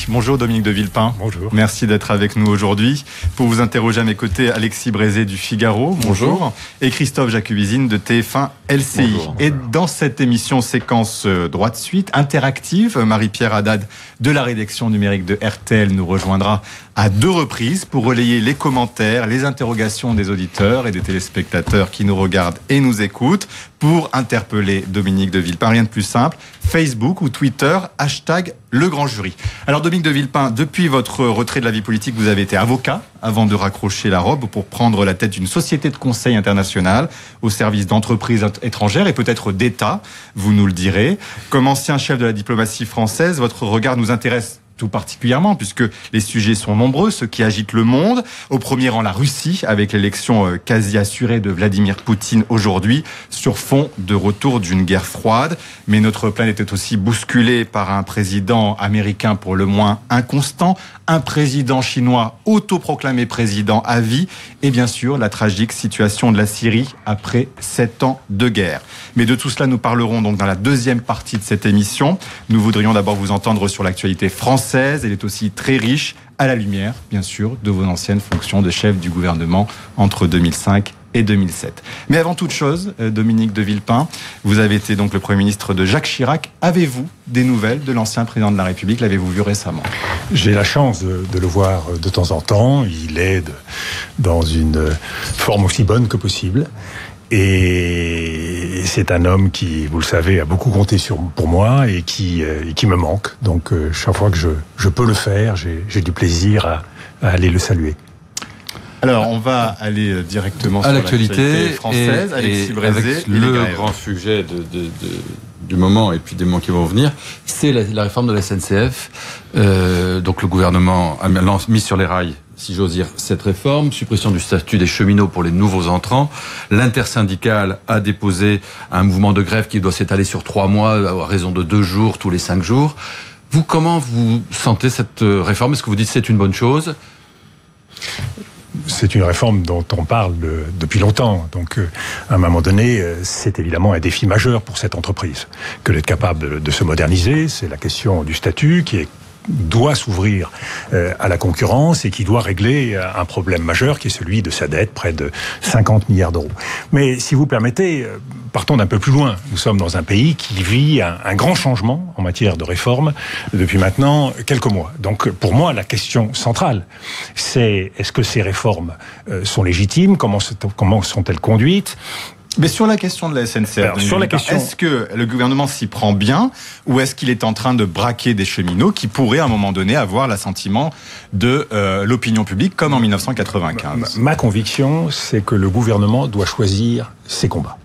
Bonjour Dominique de Villepin. Bonjour. Merci d'être avec nous aujourd'hui. Pour vous interroger à mes côtés, Alexis Brézé du Figaro. Bonjour. Et Christophe Jacubizine de TF1 LCI. Bonjour. Et dans cette émission séquence droit de suite, interactive, Marie-Pierre Haddad de la rédaction numérique de RTL nous rejoindra à 2 reprises pour relayer les commentaires, les interrogations des auditeurs et des téléspectateurs qui nous regardent et nous écoutent pour interpeller Dominique de Villepin. Rien de plus simple, Facebook ou Twitter, hashtag le grand jury. Alors Dominique de Villepin, depuis votre retrait de la vie politique, vous avez été avocat avant de raccrocher la robe pour prendre la tête d'une société de conseil internationale au service d'entreprises étrangères et peut-être d'États, vous nous le direz. Comme ancien chef de la diplomatie française, votre regard nous intéresse tout particulièrement, puisque les sujets sont nombreux, ceux qui agitent le monde. Au premier rang, la Russie, avec l'élection quasi assurée de Vladimir Poutine aujourd'hui, sur fond de retour d'une guerre froide. Mais notre planète est aussi bousculée par un président américain pour le moins inconstant, un président chinois autoproclamé président à vie, et bien sûr la tragique situation de la Syrie après 7 ans de guerre. Mais de tout cela, nous parlerons donc dans la deuxième partie de cette émission. Nous voudrions d'abord vous entendre sur l'actualité française. Elle est aussi très riche, à la lumière, bien sûr, de vos anciennes fonctions de chef du gouvernement entre 2005 et 2007. Mais avant toute chose, Dominique de Villepin, vous avez été donc le Premier ministre de Jacques Chirac. Avez-vous des nouvelles de l'ancien président de la République? L'avez-vous vu récemment? J'ai la chance de le voir de temps en temps. Il est dans une forme aussi bonne que possible. Et c'est un homme qui, vous le savez, a beaucoup compté pour moi et qui me manque. Donc chaque fois que je peux le faire, j'ai du plaisir à aller le saluer. Alors, on va aller directement sur l'actualité française. Alexis Brézé, avec le grand sujet du moment et puis des mois qui vont venir, c'est la réforme de la SNCF. Donc le gouvernement a mis sur les rails, si j'ose dire, cette réforme, suppression du statut des cheminots pour les nouveaux entrants. L'intersyndicale a déposé un mouvement de grève qui doit s'étaler sur 3 mois, à raison de 2 jours tous les 5 jours. Vous, comment vous sentez cette réforme? Est-ce que vous dites que c'est une bonne chose? C'est une réforme dont on parle depuis longtemps. Donc, à un moment donné, c'est évidemment un défi majeur pour cette entreprise que d'être capable de se moderniser. C'est la question du statut qui doit s'ouvrir à la concurrence et qui doit régler un problème majeur qui est celui de sa dette, près de 50 milliards d'euros. Mais si vous permettez, partons d'un peu plus loin. Nous sommes dans un pays qui vit un grand changement en matière de réforme depuis maintenant quelques mois. Donc pour moi, la question centrale, c'est est-ce que ces réformes sont légitimes? Comment sont-elles conduites? Mais sur la question de la SNCF, est-ce que le gouvernement s'y prend bien ou est-ce qu'il est en train de braquer des cheminots qui pourraient à un moment donné avoir l'assentiment de l'opinion publique comme en 1995? Ma conviction, c'est que le gouvernement doit choisir ses combats.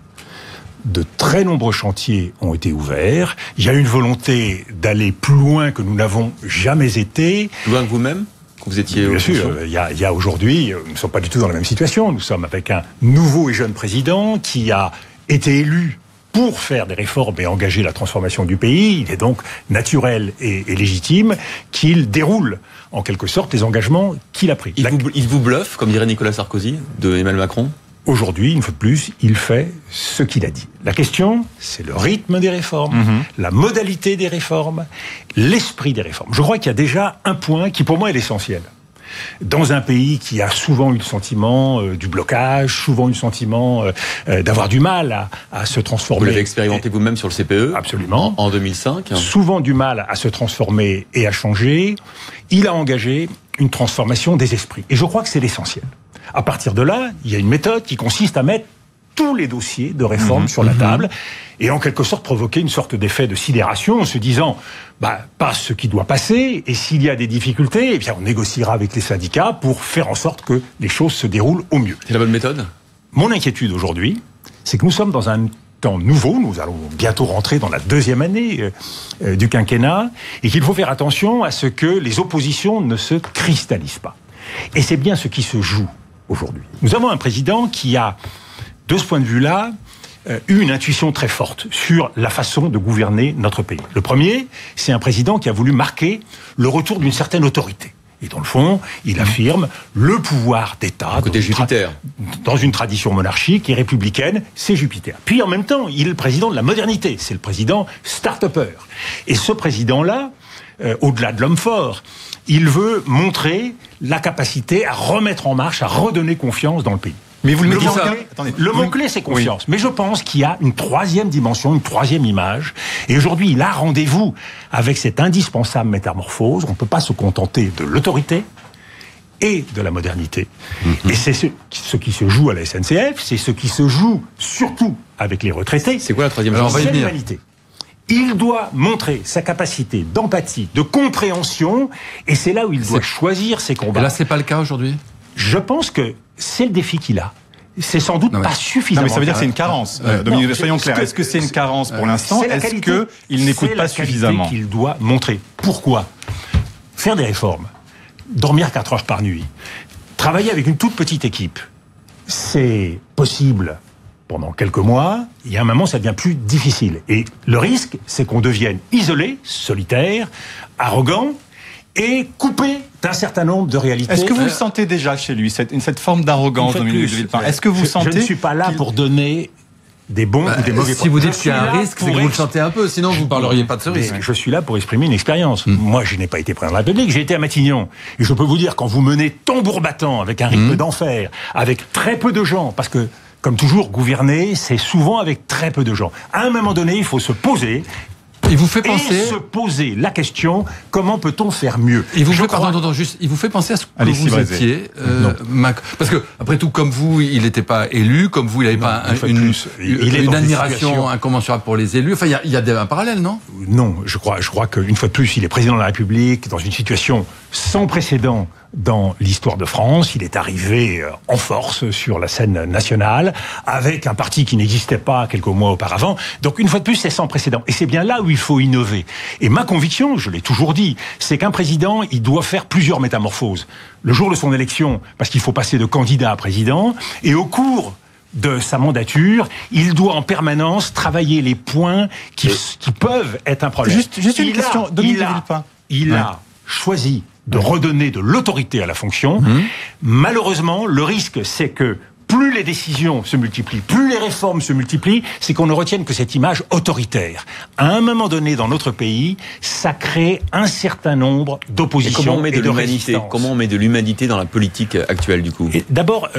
De très nombreux chantiers ont été ouverts. Il y a une volonté d'aller plus loin que nous n'avons jamais été. Plus loin que vous-même ? Vous étiez bien sûr, il y a aujourd'hui, nous ne sommes pas du tout dans la même situation. Nous sommes avec un nouveau et jeune président qui a été élu pour faire des réformes et engager la transformation du pays. Il est donc naturel et légitime qu'il déroule en quelque sorte les engagements qu'il a pris. Il vous bluffe, comme dirait Nicolas Sarkozy, de Emmanuel Macron? Aujourd'hui, une fois de plus, il fait ce qu'il a dit. La question, c'est le rythme des réformes, la modalité des réformes, l'esprit des réformes. Je crois qu'il y a déjà un point qui, pour moi, est l'essentiel. Dans un pays qui a souvent eu le sentiment du blocage, souvent eu le sentiment d'avoir du mal à se transformer. Vous l'avez expérimenté vous-même sur le CPE? Absolument. En 2005. Souvent du mal à se transformer et à changer. Il a engagé une transformation des esprits. Et je crois que c'est l'essentiel. À partir de là, il y a une méthode qui consiste à mettre tous les dossiers de réforme sur la table et en quelque sorte provoquer une sorte d'effet de sidération en se disant passe ce qui doit passer et s'il y a des difficultés, eh bien on négociera avec les syndicats pour faire en sorte que les choses se déroulent au mieux. C'est la bonne méthode? Mon inquiétude aujourd'hui, c'est que nous sommes dans un temps nouveau, nous allons bientôt rentrer dans la 2e année du quinquennat et qu'il faut faire attention à ce que les oppositions ne se cristallisent pas. Et c'est bien ce qui se joue aujourd'hui. Nous avons un président qui a, de ce point de vue-là, eu une intuition très forte sur la façon de gouverner notre pays. Le premier, c'est un président qui a voulu marquer le retour d'une certaine autorité. Et dans le fond, il affirme le pouvoir d'État. Côté Jupiter. Dans une tradition monarchique et républicaine, c'est Jupiter. Puis en même temps, il est le président de la modernité. C'est le président start-upper. Et ce président-là au-delà de l'homme fort. Il veut montrer la capacité à remettre en marche, à redonner confiance dans le pays. Mais vous le mettez le mot-clé, c'est confiance. Oui. Mais je pense qu'il y a une troisième dimension, une troisième image. Et aujourd'hui, il a rendez-vous avec cette indispensable métamorphose. On ne peut pas se contenter de l'autorité et de la modernité. Et c'est ce qui se joue à la SNCF, c'est ce qui se joue surtout avec les retraités. C'est quoi la troisième chose? C'est l'humanité. Il doit montrer sa capacité d'empathie, de compréhension, et c'est là où il doit choisir ses combats. Et là, c'est pas le cas aujourd'hui? Je pense que c'est le défi qu'il a. C'est sans doute pas suffisamment. Non, mais ça veut dire que c'est une carence. Dominique, soyons clairs. Est-ce que c'est une carence pour l'instant? Est-ce qu'il n'écoute pas suffisamment? C'est la qualité qu'il doit montrer. Pourquoi? Faire des réformes, dormir 4 heures par nuit, travailler avec une toute petite équipe, c'est possible pendant quelques mois. Il y a un moment, ça devient plus difficile. Et le risque, c'est qu'on devienne isolé, solitaire, arrogant, et coupé d'un certain nombre de réalités. Est-ce que vous le sentez déjà chez lui, cette forme d'arrogance, Dominique de Villepin? Est-ce que vous sentez... Je ne suis pas là pour donner des bons ou des mauvais... Si vous dites qu'il y a un risque, c'est que vous le sentez un peu, sinon vous ne parleriez pas de ce risque. Je suis là pour exprimer une expérience. Moi, je n'ai pas été président de la République, j'ai été à Matignon. Et je peux vous dire, quand vous menez tambour battant, avec un rythme d'enfer, avec très peu de gens, parce que, comme toujours, gouverner, c'est souvent avec très peu de gens. À un moment donné, il faut se poser... Il vous fait penser... Et se poser la question, comment peut-on faire mieux? Il vous fait penser à ce que vous étiez, parce que, après tout, comme vous, il n'était pas élu, comme vous, il n'avait pas une admiration incommensurable pour les élus. Enfin, il y a un parallèle, non? Non, je crois qu'une fois de plus, il est président de la République, dans une situation sans précédent dans l'histoire de France. Il est arrivé en force sur la scène nationale, avec un parti qui n'existait pas quelques mois auparavant. Donc, une fois de plus, c'est sans précédent. Et c'est bien là où il faut innover. Et ma conviction, je l'ai toujours dit, c'est qu'un président, il doit faire plusieurs métamorphoses. Le jour de son élection, parce qu'il faut passer de candidat à président, et au cours de sa mandature, il doit en permanence travailler les points qui peuvent être un problème. Juste une question, Dominique de Villepin. Il a choisi de redonner de l'autorité à la fonction. Malheureusement, le risque, c'est que plus les décisions se multiplient, plus les réformes se multiplient, c'est qu'on ne retienne que cette image autoritaire. À un moment donné, dans notre pays, ça crée un certain nombre d'oppositions et de résistances. Comment on met de l'humanité dans la politique actuelle, du coup? D'abord,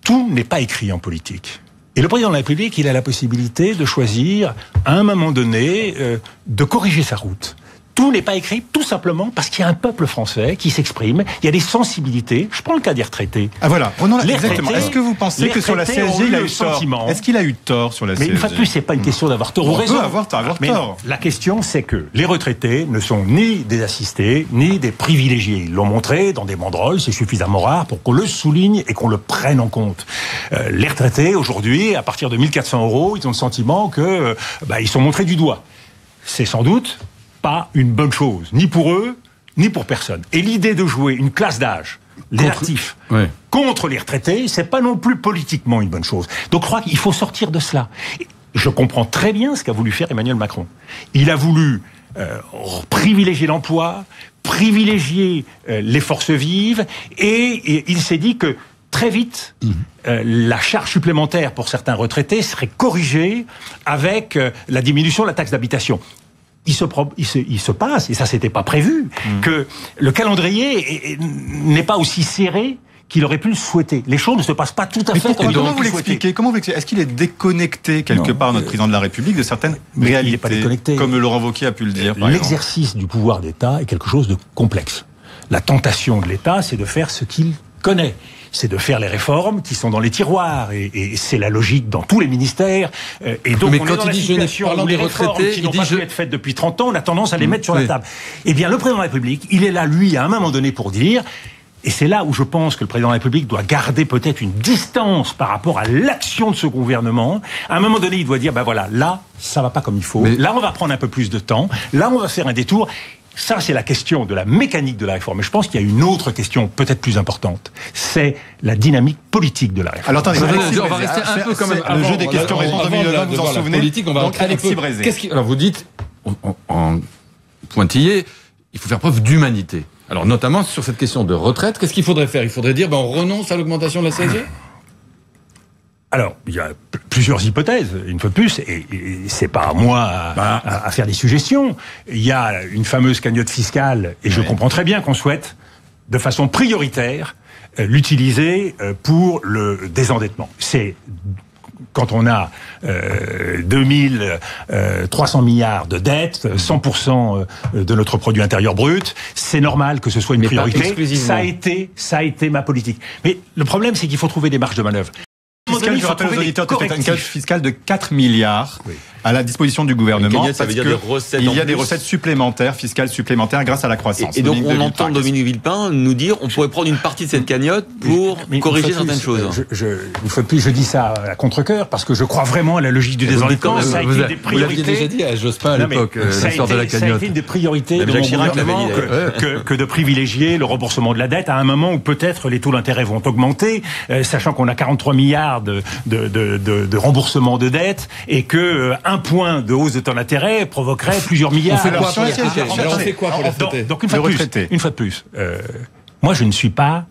tout n'est pas écrit en politique. Et le président de la République, il a la possibilité de choisir, à un moment donné, de corriger sa route. Tout n'est pas écrit tout simplement parce qu'il y a un peuple français qui s'exprime, il y a des sensibilités. Je prends le cas des retraités. Ah voilà, exactement. Est-ce que vous pensez que sur la CSG, il a eu tort? Est-ce qu'il a eu tort sur la CSG? Mais une fois de plus, c'est pas une question d'avoir tort ou raison. On peut avoir tort. La question, c'est que les retraités ne sont ni des assistés, ni des privilégiés. Ils l'ont montré dans des banderoles, c'est suffisamment rare pour qu'on le souligne et qu'on le prenne en compte. Les retraités, aujourd'hui, à partir de 1 400 €, ils ont le sentiment que ils sont montrés du doigt. C'est sans doute pas une bonne chose, ni pour eux, ni pour personne. Et l'idée de jouer une classe d'âge, les actifs, contre les retraités, c'est pas non plus politiquement une bonne chose. Donc je crois qu'il faut sortir de cela. Je comprends très bien ce qu'a voulu faire Emmanuel Macron. Il a voulu privilégier l'emploi, privilégier les forces vives, et il s'est dit que très vite, la charge supplémentaire pour certains retraités serait corrigée avec la diminution de la taxe d'habitation. Il se passe, et ça c'était pas prévu, que le calendrier n'est pas aussi serré qu'il aurait pu le souhaiter. Les choses ne se passent pas tout à fait comme comment vous l'expliquez? Est-ce qu'il est déconnecté quelque part, notre président de la République, de certaines réalités? Il n'est pas déconnecté. Comme Laurent Wauquiez a pu le dire. L'exercice du pouvoir d'État est quelque chose de complexe. La tentation de l'État, c'est de faire ce qu'il connaît. C'est de faire les réformes qui sont dans les tiroirs, et c'est la logique dans tous les ministères. Et donc, mais on quand est dans la situation où les réformes qui n'ont pas pu être faites depuis 30 ans, on a tendance à les mettre sur la table. Eh bien, le président de la République, il est là, lui, à un moment donné, pour dire, et c'est là où je pense que le président de la République doit garder peut-être une distance par rapport à l'action de ce gouvernement. À un moment donné, il doit dire, là, ça va pas comme il faut. Là, on va prendre un peu plus de temps. Là, on va faire un détour. Ça, c'est la question de la mécanique de la réforme. Mais je pense qu'il y a une autre question peut-être plus importante. C'est la dynamique politique de la réforme. Alors attendez, on va rester un peu quand même le jeu des questions-réponses 2020, vous en souvenez? Politique, on va rentrer Alexis Brézé. Alors vous dites, en pointillé, il faut faire preuve d'humanité. Alors notamment sur cette question de retraite, qu'est-ce qu'il faudrait faire? Il faudrait dire, on renonce à l'augmentation de la CSG? Alors, il y a plusieurs hypothèses, une fois de plus, et c'est pas à moi à faire des suggestions. Il y a une fameuse cagnotte fiscale, et je comprends très bien qu'on souhaite, de façon prioritaire, l'utiliser pour le désendettement. C'est quand on a 2300 milliards de dettes, 100% de notre produit intérieur brut, c'est normal que ce soit une priorité. Ça a été ma politique. Mais le problème, c'est qu'il faut trouver des marges de manœuvre. Je rappelle aux auditeurs que c'est une cagnotte fiscale de 4 milliards à la disposition du gouvernement. Ça veut dire des recettes il y a des recettes supplémentaires, fiscales supplémentaires grâce à la croissance. Et donc on entend Dominique Villepin nous dire on pourrait prendre une partie de cette cagnotte pour corriger certaines choses. Une fois de plus, je dis ça à contre-cœur parce que je crois vraiment à la logique du désendettement. Ça a été des priorités. Vous l'aviez déjà dit à Jospin à l'époque, l'histoire de la cagnotte. Ça a été une des priorités de mon gouvernement que de privilégier le remboursement de la dette à un moment où peut-être les taux d'intérêt vont augmenter, sachant qu'on a 43 milliards de remboursement de dette et que un point de hausse de taux d'intérêt provoquerait plusieurs milliards. On fait quoi pour les retraités? Donc une fois de plus, moi je ne suis pas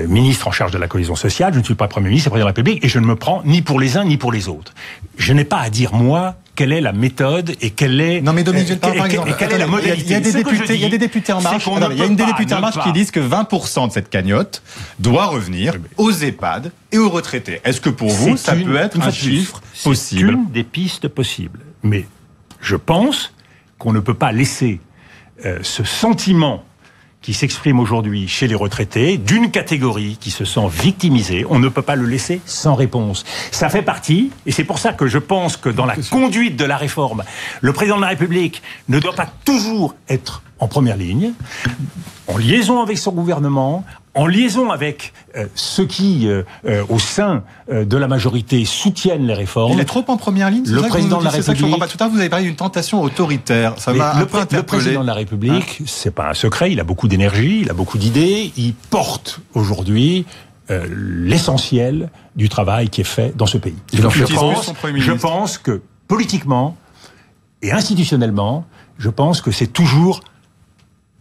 ministre en charge de la cohésion sociale, je ne suis pas Premier ministre et Président de la République, et je ne me prends ni pour les uns ni pour les autres. Je n'ai pas à dire, moi, quelle est la méthode et quelle est, non mais Dominique, par exemple, quelle est la modalité. Il y a des députés en marche, il y a une des députés en marche qui disent que 20% de cette cagnotte doit revenir aux EHPAD et aux retraités. Est-ce que pour vous, ça peut être un chiffre possible? C'est une des pistes possibles. Mais je pense qu'on ne peut pas laisser ce sentiment qui s'exprime aujourd'hui chez les retraités, d'une catégorie qui se sent victimisée, on ne peut pas le laisser sans réponse. Ça fait partie, et c'est pour ça que je pense que dans la conduite de la réforme, le président de la République ne doit pas toujours être en première ligne, en liaison avec son gouvernement, en liaison avec ceux qui, au sein de la majorité, soutiennent les réformes. Il est trop en première ligne. Le président de la République. Tout à l'heure, vous avez parlé d'une tentation autoritaire. Ça m'a un peu interpellé. Le président de la République, c'est pas un secret. Il a beaucoup d'énergie, il a beaucoup d'idées. Il porte aujourd'hui l'essentiel du travail qui est fait dans ce pays. Je pense que politiquement et institutionnellement, je pense que c'est toujours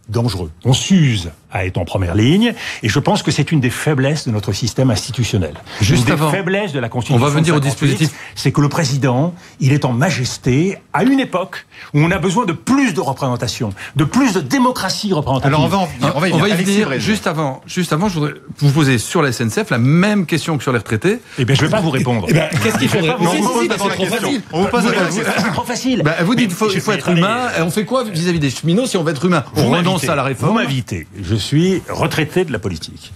dangereux. On s'use à être en première ligne, et je pense que c'est une des faiblesses de notre système institutionnel. Une des faiblesses de la Constitution. On va venir au dispositif. C'est que le président, il est en majesté à une époque où on a besoin de plus de représentation, de plus de démocratie représentative. Alors on va y venir. Juste avant, je voudrais vous poser sur la SNCF la même question que sur les retraités. Eh bien, je ne vais pas vous répondre. Qu'est-ce qu'il faudrait? On vous pose d'abord la question. On vous pose la question. C'est trop facile. Vous dites qu'il faut être humain. On fait quoi vis-à-vis des cheminots si on veut être humain? On renonce à la réforme. Vous m'invitez. Je suis retraité de la politique.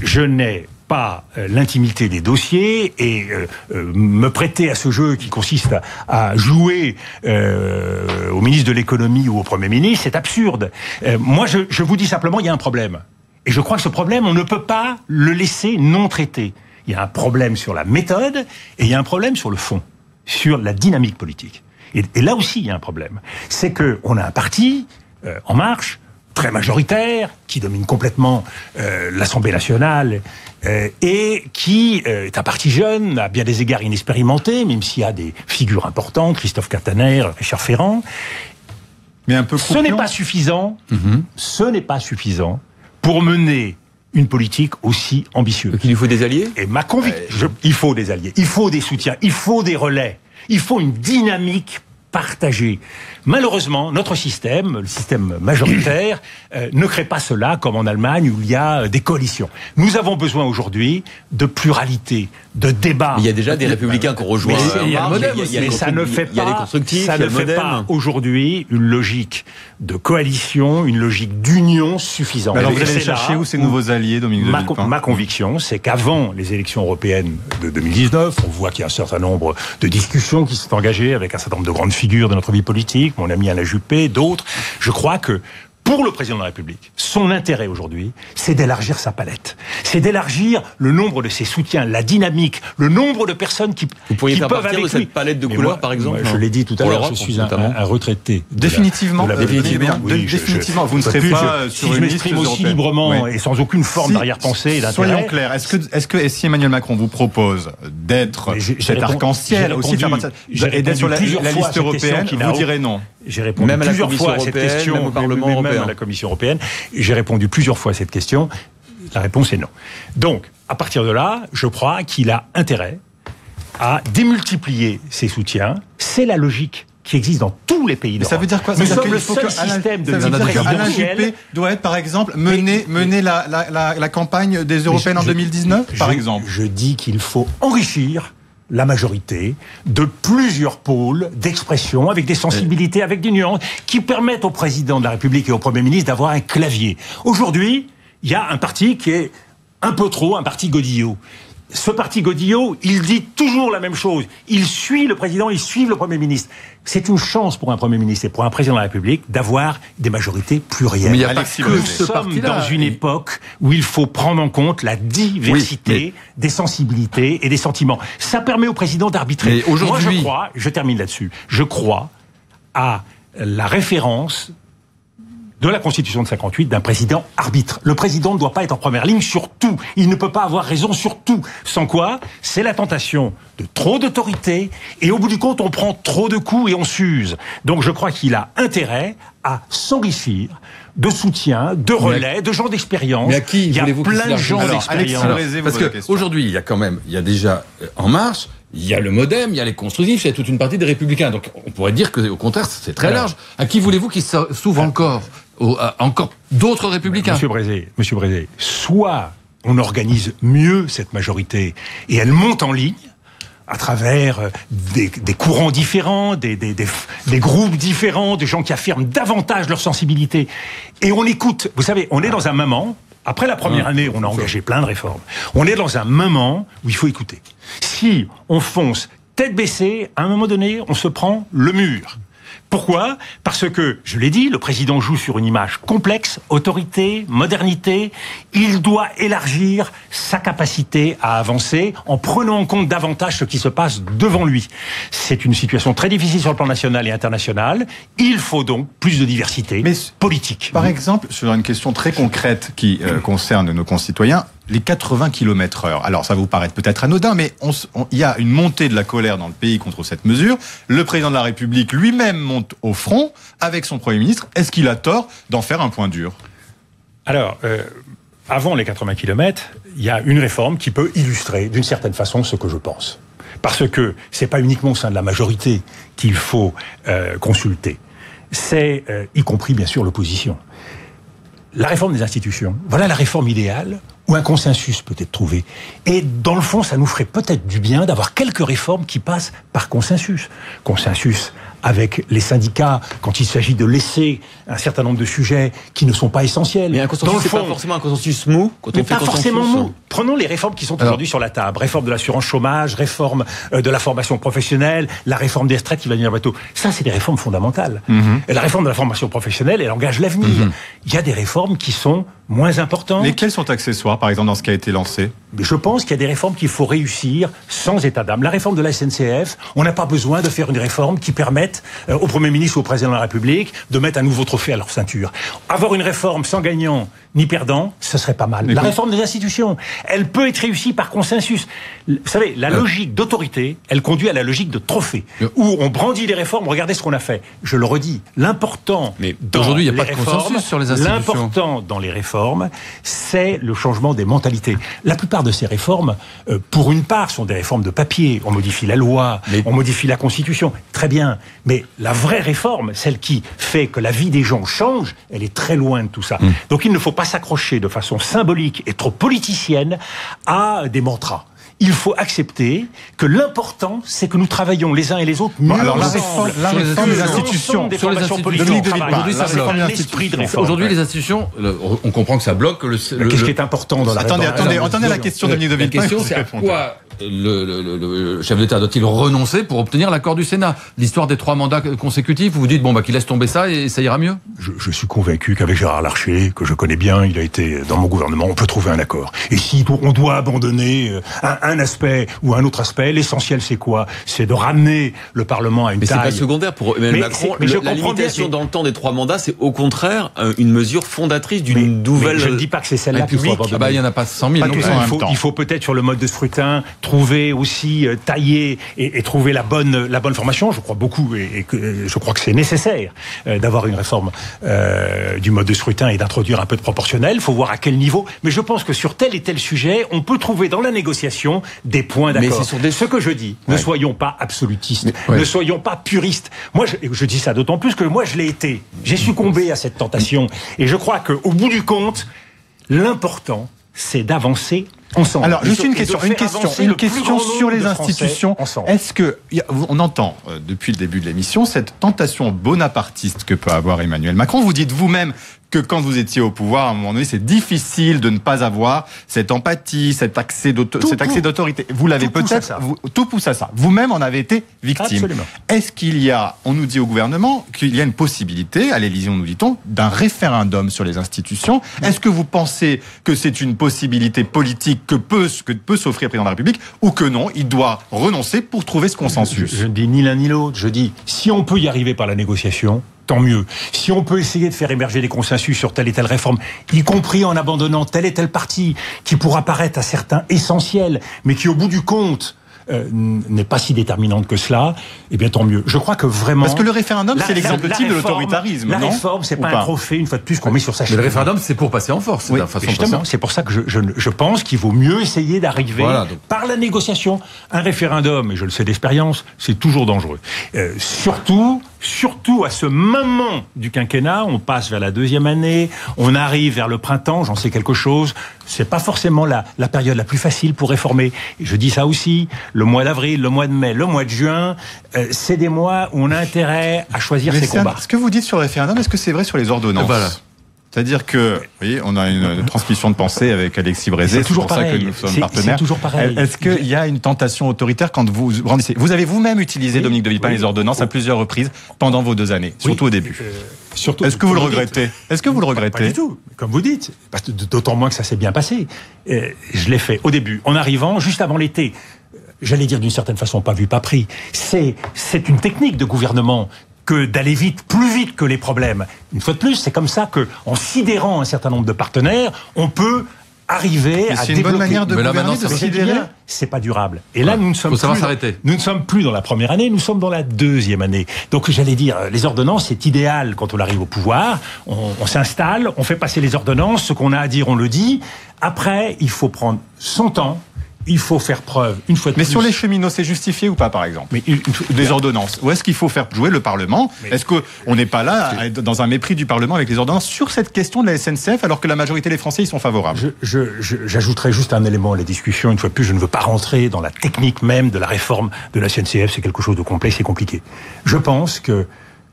Je n'ai pas l'intimité des dossiers et me prêter à ce jeu qui consiste à jouer au ministre de l'économie ou au Premier ministre, c'est absurde. Moi, je vous dis simplement, il y a un problème. Et je crois que ce problème, on ne peut pas le laisser non traité. Il y a un problème sur la méthode et il y a un problème sur le fond, sur la dynamique politique. Et là aussi, il y a un problème. C'est que on a un parti, En Marche, très majoritaire, qui domine complètement l'Assemblée nationale, et qui est un parti jeune, à bien des égards inexpérimenté, même s'il y a des figures importantes, Christophe Castaner, Richard Ferrand. Mais un peu ce n'est pas suffisant. Ce n'est pas suffisant pour mener une politique aussi ambitieuse. Donc il lui faut des alliés. Et ma conviction, il faut des alliés, il faut des soutiens, il faut des relais, il faut une dynamique partagée. Malheureusement, notre système, le système majoritaire, ne crée pas cela comme en Allemagne où il y a des coalitions. Nous avons besoin aujourd'hui de pluralité, de débat. Il y a déjà des républicains qui ont rejoint. Mais ça ne fait pas aujourd'hui une logique de coalition, une logique d'union suffisante. Alors vous allez chercher où ces nouveaux alliés, Dominique de Villepin? Ma conviction, c'est qu'avant les élections européennes de 2019, on voit qu'il y a un certain nombre de discussions qui sont engagées avec un certain nombre de grandes figures de notre vie politique, mon ami Alain Juppé, d'autres. Je crois que pour le président de la République, son intérêt aujourd'hui, c'est d'élargir sa palette. C'est d'élargir le nombre de ses soutiens, la dynamique, le nombre de personnes qui peuvent avec lui. Vous pourriez faire partir de cette palette de couleurs, par exemple? Je l'ai dit tout à l'heure, je suis un retraité. Définitivement. Définitivement. Vous ne serez pas sur une liste européenne. Si je m'exprime aussi librement et sans aucune forme d'arrière-pensée et d'intérêt. Soyons clairs. Et si Emmanuel Macron vous propose d'être cet arc-en-ciel, aussi faire partie et d'être sur la liste européenne, vous direz non? J'ai répondu plusieurs fois à cette question, même au Parlement européen, même à la Commission européenne. J'ai répondu plusieurs fois à cette question. La réponse est non. Donc, à partir de là, je crois qu'il a intérêt à démultiplier ses soutiens. C'est la logique qui existe dans tous les pays d'Europe. Ça veut dire quoi? Nous sommes le seul système de Alain présidentiel. Juppé doit être, par exemple, mener la campagne des européennes en 2019, par exemple. Je dis qu'il faut enrichir la majorité de plusieurs pôles d'expression avec des sensibilités, avec des nuances qui permettent au président de la République et au Premier ministre d'avoir un clavier. Aujourd'hui, il y a un parti qui est un peu trop un parti Godillot. Ce parti Godillot, il dit toujours la même chose. Il suit le président, il suit le Premier ministre. C'est une chance pour un Premier ministre et pour un président de la République d'avoir des majorités plurielles. Mais il n'y a pas que nous sommes dans une époque où il faut prendre en compte la diversité des sensibilités et des sentiments. Ça permet au président d'arbitrer. Moi, je termine là-dessus, je crois à la référence de la Constitution de 58 d'un président arbitre. Le président ne doit pas être en première ligne sur tout. Il ne peut pas avoir raison sur tout. Sans quoi, c'est la tentation de trop d'autorité et au bout du compte, on prend trop de coups et on s'use. Donc je crois qu'il a intérêt à s'enrichir de soutien, de relais, de gens d'expérience. Mais à qui voulez-vous qu'il plein de gens d'expérience. Parce qu'aujourd'hui, il y a quand même, il y a déjà En Marche, il y a le MoDem, il y a les constructifs, il y a toute une partie des Républicains. Donc on pourrait dire qu'au contraire, c'est très large. À qui voulez-vous qu'il s'ouvre encore d'autres Républicains? Monsieur Brézé, soit on organise mieux cette majorité et elle monte en ligne à travers des courants différents, des groupes différents, des gens qui affirment davantage leur sensibilité. Et on écoute. Vous savez, on est dans un moment, après la première année, on a engagé plein de réformes. On est dans un moment où il faut écouter. Si on fonce tête baissée, à un moment donné, on se prend le mur. Pourquoi ? Parce que, je l'ai dit, le président joue sur une image complexe, autorité, modernité. Il doit élargir sa capacité à avancer en prenant en compte davantage ce qui se passe devant lui. C'est une situation très difficile sur le plan national et international. Il faut donc plus de diversité politique. Par exemple, sur une question très concrète qui concerne nos concitoyens, les 80 km/h. Alors, ça va vous paraître peut-être anodin, mais il y a une montée de la colère dans le pays contre cette mesure. Le président de la République lui-même monte au front avec son Premier ministre. Est-ce qu'il a tort d'en faire un point dur ? Alors, avant les 80 km, il y a une réforme qui peut illustrer d'une certaine façon ce que je pense. Parce que c'est pas uniquement au sein de la majorité qu'il faut consulter. C'est y compris bien sûr l'opposition. La réforme des institutions, voilà la réforme idéale où un consensus peut être trouvé. Et dans le fond, ça nous ferait peut-être du bien d'avoir quelques réformes qui passent par consensus. Consensus avec les syndicats quand il s'agit de laisser un certain nombre de sujets qui ne sont pas essentiels. Mais un consensus, c'est pas forcément un consensus mou. Mais pas forcément mou. Prenons les réformes qui sont aujourd'hui sur la table. Réforme de l'assurance chômage, réforme de la formation professionnelle, la réforme des retraites qui va venir bientôt. Ça, c'est des réformes fondamentales. Et la réforme de la formation professionnelle, elle engage l'avenir. Il y a des réformes qui sont moins importantes. Lesquelles sont accessoires, par exemple, dans ce qui a été lancé ? Mais je pense qu'il y a des réformes qu'il faut réussir sans état d'âme. La réforme de la SNCF, on n'a pas besoin de faire une réforme qui permette au Premier ministre ou au Président de la République de mettre un nouveau trophée à leur ceinture. Avoir une réforme sans gagnant ni perdant, ce serait pas mal. La réforme des institutions, elle peut être réussie par consensus. Vous savez, la logique d'autorité, elle conduit à la logique de trophée, où on brandit les réformes, regardez ce qu'on a fait. Je le redis, l'important aujourd'hui, il n'y a pas de consensus sur les institutions. L'important dans les réformes, c'est le changement des mentalités. La plupart de ces réformes, pour une part, sont des réformes de papier. On modifie la loi, on modifie la Constitution. Très bien. Mais la vraie réforme, celle qui fait que la vie des gens change, elle est très loin de tout ça. Donc il ne faut pas s'accrocher de façon symbolique et trop politicienne à des mantras. Il faut accepter que l'important, c'est que nous travaillons les uns et les autres mieux alors ensemble. La réforme des institutions, sur les institutions, aujourd'hui, ça bloque. L'esprit de réforme. Aujourd'hui, les institutions, on comprend que ça bloque. Qu'est-ce qui est important dans la réforme ? Attendez la question de Dominique de Villepin. La question, c'est à quoi le chef d'État doit-il renoncer pour obtenir l'accord du Sénat ? L'histoire des 3 mandats consécutifs, vous vous dites qu'il laisse tomber ça et ça ira mieux ? Je suis convaincu qu'avec Gérard Larcher, que je connais bien, il a été dans mon gouvernement, on peut trouver un accord. Et si on doit abandonner un aspect ou un autre aspect, l'essentiel c'est quoi ? C'est de ramener le Parlement à une taille. Mais c'est pas secondaire pour Emmanuel Macron. La limitation dans le temps des 3 mandats, c'est au contraire une mesure fondatrice d'une nouvelle... Je ne dis pas que c'est celle-là qu'il faut abandonner. Il n'y en a pas 100 000 il faut peut-être sur le mode de scrutin trouver aussi, tailler et trouver la bonne formation. Je crois beaucoup et je crois que c'est nécessaire d'avoir une réforme du mode de scrutin et d'introduire un peu de proportionnel. Il faut voir à quel niveau. Mais je pense que sur tel et tel sujet, on peut trouver dans la négociation des points d'accord. Ce que je dis, ne soyons pas absolutistes, ne soyons pas puristes. Moi, je dis ça d'autant plus que moi, je l'ai été. J'ai succombé à cette tentation. Et je crois qu'au bout du compte, l'important, c'est d'avancer ensemble. Alors, juste une question sur les institutions. Est-ce que, on entend depuis le début de l'émission cette tentation bonapartiste que peut avoir Emmanuel Macron. Vous dites vous-même que quand vous étiez au pouvoir, à un moment donné, c'est difficile de ne pas avoir cette empathie, cet accès d'autorité. Vous l'avez peut-être, tout pousse à ça. Vous-même en avez été victime. Absolument. Est-ce qu'il y a, on nous dit au gouvernement, qu'il y a une possibilité, à l'Élysée, nous dit-on, d'un référendum sur les institutions? Est-ce que vous pensez que c'est une possibilité politique que peut s'offrir le président de la République, ou que non, il doit renoncer pour trouver ce consensus? Je ne dis ni l'un ni l'autre. Je dis, si on peut y arriver par la négociation, tant mieux. Si on peut essayer de faire émerger des consensus sur telle et telle réforme, y compris en abandonnant telle et telle partie, qui pourra paraître à certains essentielle, mais qui au bout du compte n'est pas si déterminante que cela, eh bien tant mieux. Je crois que vraiment... Parce que le référendum, c'est l'exemple type de l'autoritarisme, non? La réforme, c'est pas un trophée, une fois de plus, qu'on met sur sa chaîne. Mais le référendum, c'est pour passer en force. Oui, justement, c'est pour ça que je pense qu'il vaut mieux essayer d'arriver par la négociation. Un référendum, et je le sais d'expérience, c'est toujours dangereux. Surtout à ce moment du quinquennat, on passe vers la deuxième année, on arrive vers le printemps, j'en sais quelque chose. C'est pas forcément la période la plus facile pour réformer. Et je dis ça aussi, le mois d'avril, le mois de mai, le mois de juin, c'est des mois où on a intérêt à choisir ses combats. Ce que vous dites sur le référendum, est-ce que c'est vrai sur les ordonnances? C'est-à-dire que, vous voyez, on a une transmission de pensée avec Alexis Brézé, c'est pour ça que nous sommes partenaires. C'est toujours pareil. Est-ce qu'il y a une tentation autoritaire quand vous grandissez? Vous avez vous-même utilisé, Dominique de Villepin, les ordonnances à plusieurs reprises pendant vos 2 années, surtout au début. Est-ce que vous le regrettez? Pas du tout, comme vous dites. D'autant moins que ça s'est bien passé. Je l'ai fait au début, en arrivant juste avant l'été. J'allais dire d'une certaine façon, pas vu, pas pris. C'est une technique de gouvernement que d'aller vite, plus vite que les problèmes. Une fois de plus, c'est comme ça que, en sidérant un certain nombre de partenaires, on peut arriver à débloquer. C'est une bonne manière de gouverner, de sidérer. C'est pas durable. Et là, nous ne sommes plus dans la première année, nous sommes dans la deuxième année. Donc, j'allais dire, les ordonnances, c'est idéal quand on arrive au pouvoir. On s'installe, on fait passer les ordonnances, ce qu'on a à dire, on le dit. Après, il faut prendre son temps. Il faut faire preuve, une fois de plus. Mais sur les cheminots, c'est justifié ou pas, par exemple? Des ordonnances. Ou est-ce qu'il faut faire jouer le Parlement? Est-ce qu'on n'est pas là, dans un mépris du Parlement avec les ordonnances, sur cette question de la SNCF, alors que la majorité des Français y sont favorables? J'ajouterai juste un élément à la discussion. Une fois de plus, je ne veux pas rentrer dans la technique même de la réforme de la SNCF. C'est quelque chose de complexe et compliqué. Je pense que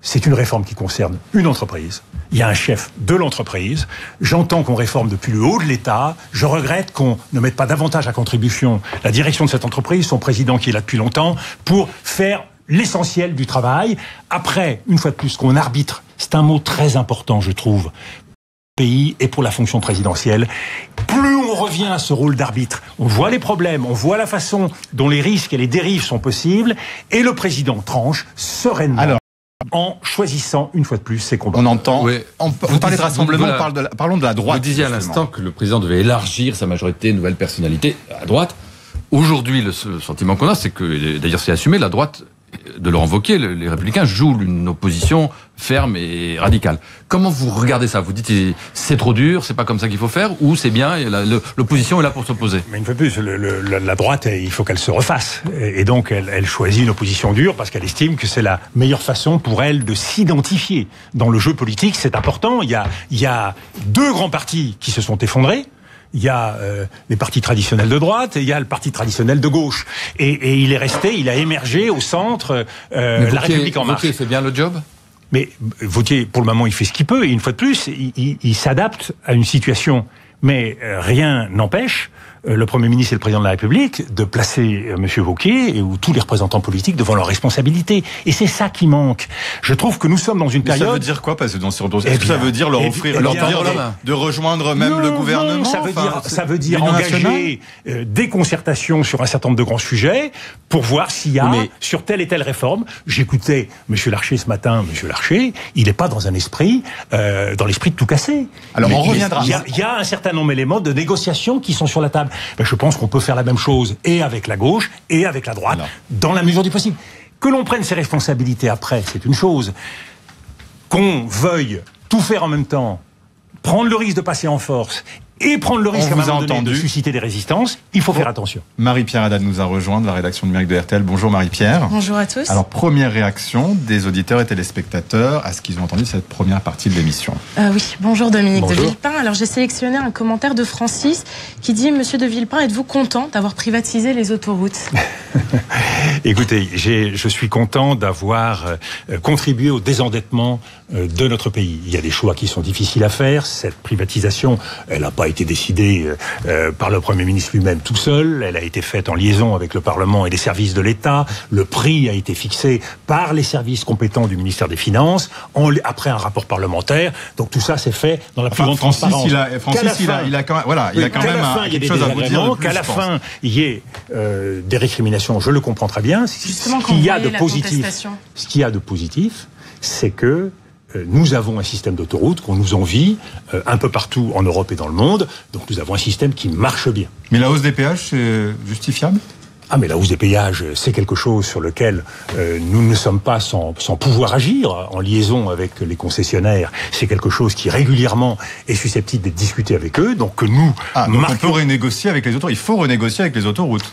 c'est une réforme qui concerne une entreprise. Il y a un chef de l'entreprise. J'entends qu'on réforme depuis le haut de l'État. Je regrette qu'on ne mette pas davantage à contribution la direction de cette entreprise, son président qui est là depuis longtemps, pour faire l'essentiel du travail. Après, une fois de plus, qu'on arbitre. C'est un mot très important, je trouve, pour le pays et pour la fonction présidentielle. Plus on revient à ce rôle d'arbitre, on voit les problèmes, on voit la façon dont les risques et les dérives sont possibles, et le président tranche sereinement. En choisissant, une fois de plus, ses combats. On entend... Vous parlez de rassemblement, parlons de la droite. Vous disiez à l'instant que le président devait élargir sa majorité, nouvelle personnalité, à droite. Aujourd'hui, le sentiment qu'on a, c'est que, d'ailleurs c'est assumé, la droite de Laurent Wauquiez, les Républicains jouent une opposition ferme et radicale. Comment vous regardez ça? Vous dites c'est trop dur, c'est pas comme ça qu'il faut faire, ou c'est bien, l'opposition est là pour s'opposer? Mais une fois de plus, la droite, il faut qu'elle se refasse. Et donc, elle choisit une opposition dure parce qu'elle estime que c'est la meilleure façon pour elle de s'identifier. Dans le jeu politique, c'est important. Il y a 2 grands partis qui se sont effondrés. Il y a les partis traditionnels de droite et il y a le parti traditionnel de gauche. Et il est resté, il a émergé au centre la République en marche. Wauquiez fait bien le job? Mais Wauquiez, pour le moment, il fait ce qu'il peut. Et une fois de plus, il s'adapte à une situation. Mais rien n'empêche le Premier ministre et le Président de la République de placer M. Wauquiez ou tous les représentants politiques devant leurs responsabilités. Et c'est ça qui manque. Je trouve que nous sommes dans une période... Ça veut dire quoi? Parce que est-ce que ça veut dire leur offrir, leur dire de rejoindre même le gouvernement? Non, ça veut dire engager des concertations sur un certain nombre de grands sujets pour voir s'il y a, sur telle et telle réforme. J'écoutais M. Larcher ce matin. M. Larcher, il n'est pas dans un esprit, dans l'esprit de tout casser. Alors on reviendra. Il y a un certain nombre d'éléments de négociation qui sont sur la table. Ben, je pense qu'on peut faire la même chose et avec la gauche et avec la droite, dans la mesure du possible. Que l'on prenne ses responsabilités après, c'est une chose. Qu'on veuille tout faire en même temps, prendre le risque de passer en force et prendre le risque à un moment donné de susciter des résistances, il faut faire attention. Marie-Pierre Haddad nous a rejoint de la rédaction numérique de RTL. Bonjour Marie-Pierre. Bonjour à tous. Alors, première réaction des auditeurs et téléspectateurs à ce qu'ils ont entendu cette première partie de l'émission. Oui, bonjour Dominique de Villepin. Alors, j'ai sélectionné un commentaire de Francis qui dit « Monsieur de Villepin, êtes-vous content d'avoir privatisé les autoroutes ?» Écoutez, je suis content d'avoir contribué au désendettement de notre pays. Il y a des choix qui sont difficiles à faire. Cette privatisation, elle n'a pas été décidée par le Premier ministre lui-même tout seul. Elle a été faite en liaison avec le Parlement et les services de l'État. Le prix a été fixé par les services compétents du ministère des Finances, après un rapport parlementaire. Donc tout ça s'est fait dans la plus grande transparence. Il a quand même quelque chose à vous dire. Qu'à la fin, il y ait des récriminations, je le comprends très bien. Justement, ce qu'il y a de positif, c'est que nous avons un système d'autoroute qu'on nous envie un peu partout en Europe et dans le monde. Donc nous avons un système qui marche bien. Mais la hausse des péages, c'est justifiable ? Ah, mais la hausse des péages, c'est quelque chose sur lequel nous ne sommes pas sans pouvoir agir en liaison avec les concessionnaires. C'est quelque chose qui régulièrement est susceptible d'être discuté avec eux. Donc que nous on peut renégocier avec les autoroutes. Il faut renégocier avec les autoroutes.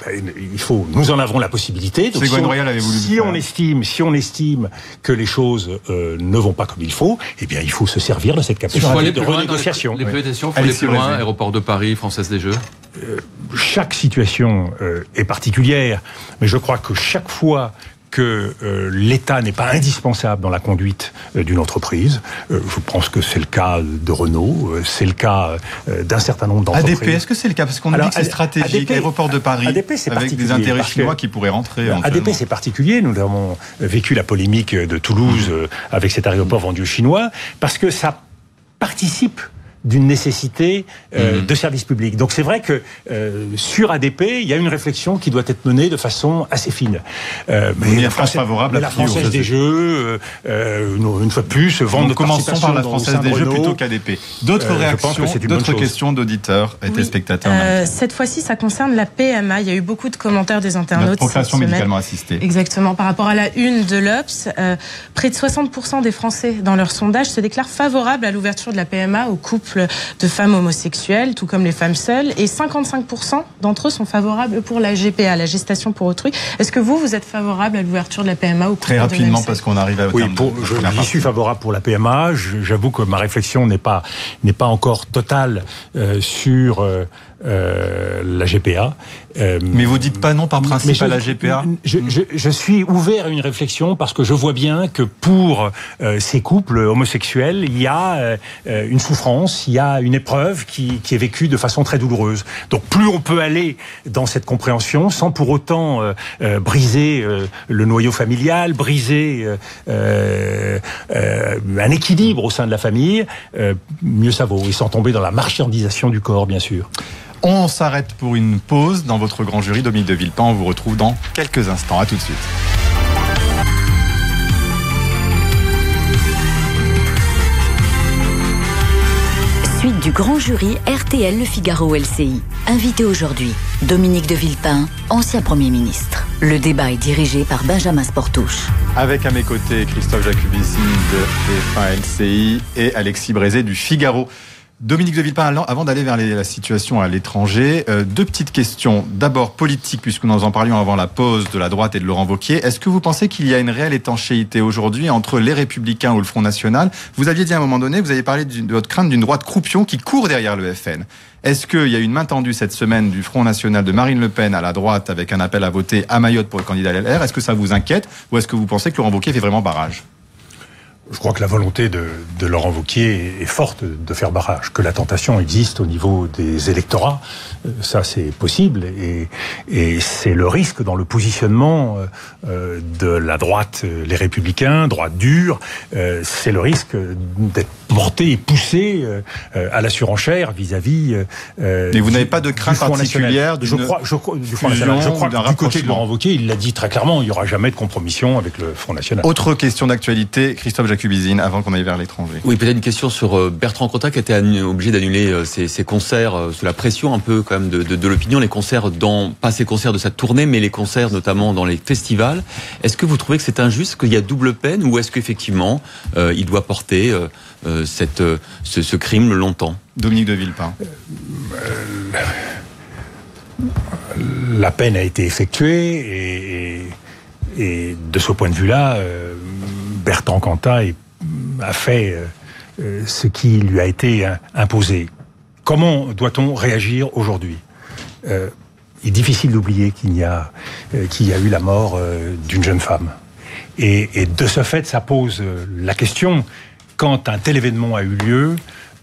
Nous en avons la possibilité. Donc Ségolène Royal avait voulu si on estime que les choses ne vont pas comme il faut, eh bien il faut se servir de cette capacité de renégociation. Les privatisations, il faut aller plus loin. Aéroport de Paris, Française des Jeux. Chaque situation est particulière, mais je crois que chaque fois que l'État n'est pas indispensable dans la conduite d'une entreprise, je pense que c'est le cas de Renault, c'est le cas d'un certain nombre d'entreprises. ADP, est-ce que c'est le cas ? Parce qu'on dit que c'est stratégique, Aéroport de Paris, avec des intérêts chinois qui pourraient rentrer. ADP, c'est particulier. Nous avons vécu la polémique de Toulouse avec cet aéroport vendu aux Chinois, parce que ça participe d'une nécessité de service public. Donc c'est vrai que sur ADP, il y a une réflexion qui doit être menée de façon assez fine. Mais la France favorable à la Française des Jeux, une fois de plus, vendre notre participation. Commençons par la Française des Jeux plutôt qu'ADP. D'autres réactions, d'autres questions d'auditeurs et téléspectateurs. Cette fois-ci, ça concerne la PMA. Il y a eu beaucoup de commentaires des internautes. La procréation médicalement assistée. Exactement. Par rapport à la une de l'Obs, près de 60% des Français, dans leur sondage, se déclarent favorables à l'ouverture de la PMA aux couples de femmes homosexuelles, tout comme les femmes seules, et 55% d'entre eux sont favorables pour la GPA, la gestation pour autrui. Est-ce que vous êtes favorable à l'ouverture de la PMA aux couples Très rapidement, parce qu'on arrive à je suis favorable pour la PMA. J'avoue que ma réflexion n'est pas encore totale sur la GPA. Mais vous dites pas non par principe à la GPA ? Je suis ouvert à une réflexion parce que je vois bien que pour ces couples homosexuels, il y a une souffrance, il y a une épreuve qui est vécue de façon très douloureuse. Donc plus on peut aller dans cette compréhension sans pour autant briser le noyau familial, briser un équilibre au sein de la famille, mieux ça vaut, et sans tomber dans la marchandisation du corps, bien sûr. On s'arrête pour une pause dans votre grand jury. Dominique de Villepin, on vous retrouve dans quelques instants. À tout de suite. Suite du grand jury RTL Le Figaro LCI. Invité aujourd'hui, Dominique de Villepin, ancien Premier ministre. Le débat est dirigé par Benjamin Sportouche. Avec à mes côtés Christophe Jacubizine de TF1 LCI et Alexis Brézé du Figaro. Dominique de Villepin, avant d'aller vers la situation à l'étranger, deux petites questions. D'abord politique, puisque nous en parlions avant la pause, de la droite et de Laurent Wauquiez. Est-ce que vous pensez qu'il y a une réelle étanchéité aujourd'hui entre les Républicains ou le Front National ? Vous aviez dit à un moment donné, vous avez parlé de votre crainte d'une droite croupion qui court derrière le FN. Est-ce qu'il y a une main tendue cette semaine du Front National de Marine Le Pen à la droite avec un appel à voter à Mayotte pour le candidat LR ? Est-ce que ça vous inquiète ou est-ce que vous pensez que Laurent Wauquiez fait vraiment barrage ? Je crois que la volonté de Laurent Wauquiez est forte de faire barrage, que la tentation existe au niveau des électorats, ça c'est possible, et c'est le risque dans le positionnement de la droite, les Républicains, droite dure, c'est le risque d'être porté et poussé à la surenchère vis-à-vis. Mais vous n'avez pas de crainte particulière je crois que du côté de Laurent Wauquiez, il l'a dit très clairement, il n'y aura jamais de compromission avec le Front National. Autre question d'actualité, Christophe Jacubizine, avant qu'on aille vers l'étranger. Oui, peut-être une question sur Bertrand Cantat qui a été obligé d'annuler ses concerts sous la pression un peu quand même de l'opinion, les concerts pas ses concerts de sa tournée, mais les concerts notamment dans les festivals. Est-ce que vous trouvez que c'est injuste, qu'il y a double peine, ou est-ce qu'effectivement il doit porter ce crime longtemps. Dominique de Villepin. La peine a été effectuée et de ce point de vue-là, Bertrand Cantat a fait ce qui lui a été imposé. Comment doit-on réagir aujourd'hui ? Il est difficile d'oublier qu'il y a eu la mort d'une jeune femme. Et de ce fait, ça pose la question, quand un tel événement a eu lieu,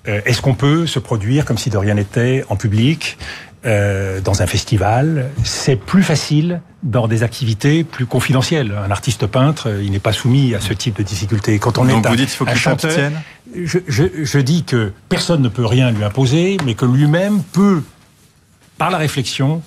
est-ce qu'on peut se produire comme si de rien n'était en public, dans un festival? C'est plus facile dans des activités plus confidentielles. Un artiste peintre, il n'est pas soumis à ce type de difficultés. Quand on Donc est vous dites qu'il faut qu'il s'abstienne ? Je dis que personne ne peut rien lui imposer, mais que lui-même peut, par la réflexion,